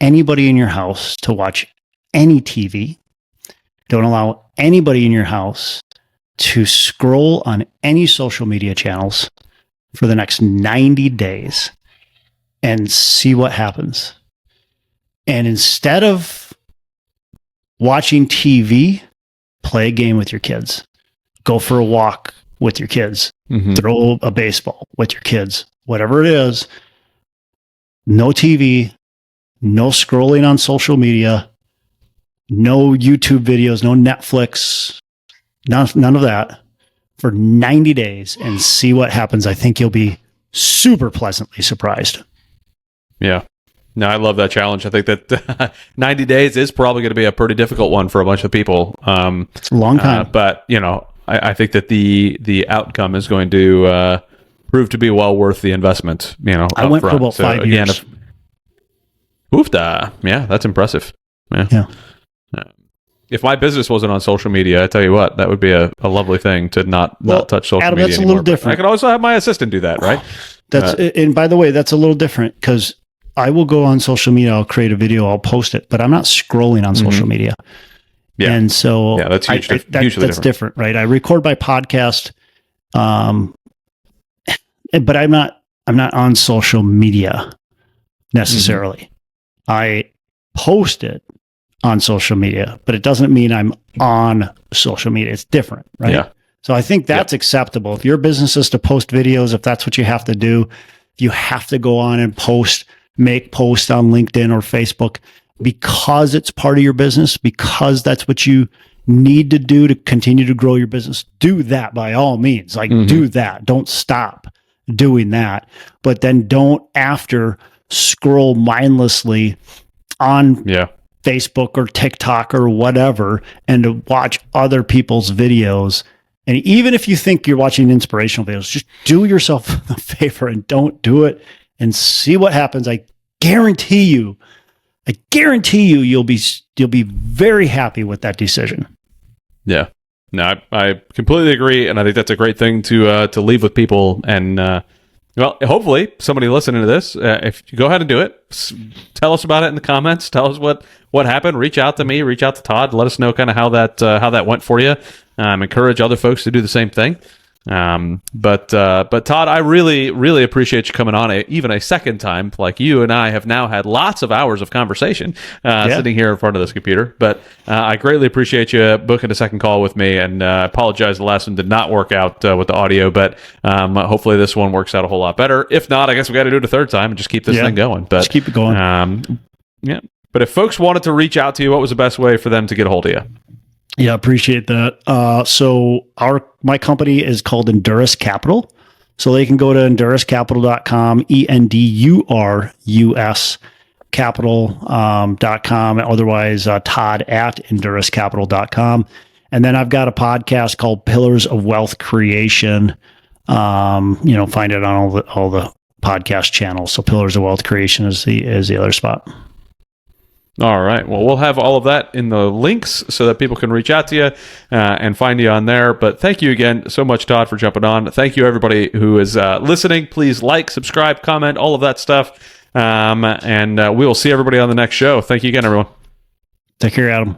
anybody in your house to watch any TV. Don't allow anybody in your house to scroll on any social media channels for the next 90 days and see what happens. And instead of watching TV, play a game with your kids. Go for a walk with your kids. Mm-hmm. Throw a baseball with your kids. Whatever it is. No TV, no scrolling on social media, no YouTube videos, no Netflix, none of that for 90 days and see what happens. I think you'll be super pleasantly surprised. Yeah. No, I love that challenge. I think that 90 days is probably going to be a pretty difficult one for a bunch of people. It's a long time. But, I think that the outcome is going to prove to be well worth the investment, I went for about 5 years. Yeah, that's impressive. Yeah. If my business wasn't on social media, I tell you what, that would be a lovely thing to not touch social Adam, media that's anymore. A little different. I could also have my assistant do that, right? And by the way, that's a little different because I will go on social media, I'll create a video, I'll post it, but I'm not scrolling on social media. Yeah. And so that's hugely different, right? I record my podcast, but I'm not on social media necessarily. I post it on social media, but it doesn't mean I'm on social media. It's different, right? Yeah. So I think that's acceptable. If your business is to post videos, if that's what you have to do, if you have to go on and make posts on LinkedIn or Facebook because it's part of your business, because that's what you need to do to continue to grow your business, do that by all means. Do that. Don't stop doing that. But then don't scroll mindlessly on Facebook or TikTok or whatever and to watch other people's videos. And even if you think you're watching inspirational videos, just do yourself a favor and don't do it and see what happens. I guarantee you you'll be very happy with that decision. Yeah. No, I completely agree, and I think that's a great thing to leave with people. And hopefully somebody listening to this, if you go ahead and do it, tell us about it in the comments. Tell us what happened. Reach out to me. Reach out to Todd. Let us know kind of how that went for you. Encourage other folks to do the same thing. But Todd, I really, really appreciate you coming on even a second time. Like, you and I have now had lots of hours of conversation sitting here in front of this computer. But I greatly appreciate you booking a second call with me, and apologize the last one did not work out with the audio, but hopefully this one works out a whole lot better. If not, I guess we got to do it a third time and just keep this thing going. But just keep it going. But if folks wanted to reach out to you, what was the best way for them to get a hold of you? Yeah, appreciate that. So my company is called Endurus Capital. So they can go to enduruscapital.com, ENDURUS capital.com, otherwise Todd at enduruscapital.com. And then I've got a podcast called Pillars of Wealth Creation. Find it on all the podcast channels. So Pillars of Wealth Creation is the other spot. All right. Well, we'll have all of that in the links so that people can reach out to you and find you on there. But thank you again so much, Todd, for jumping on. Thank you, everybody who is listening. Please like, subscribe, comment, all of that stuff. And we will see everybody on the next show. Thank you again, everyone. Take care, Adam.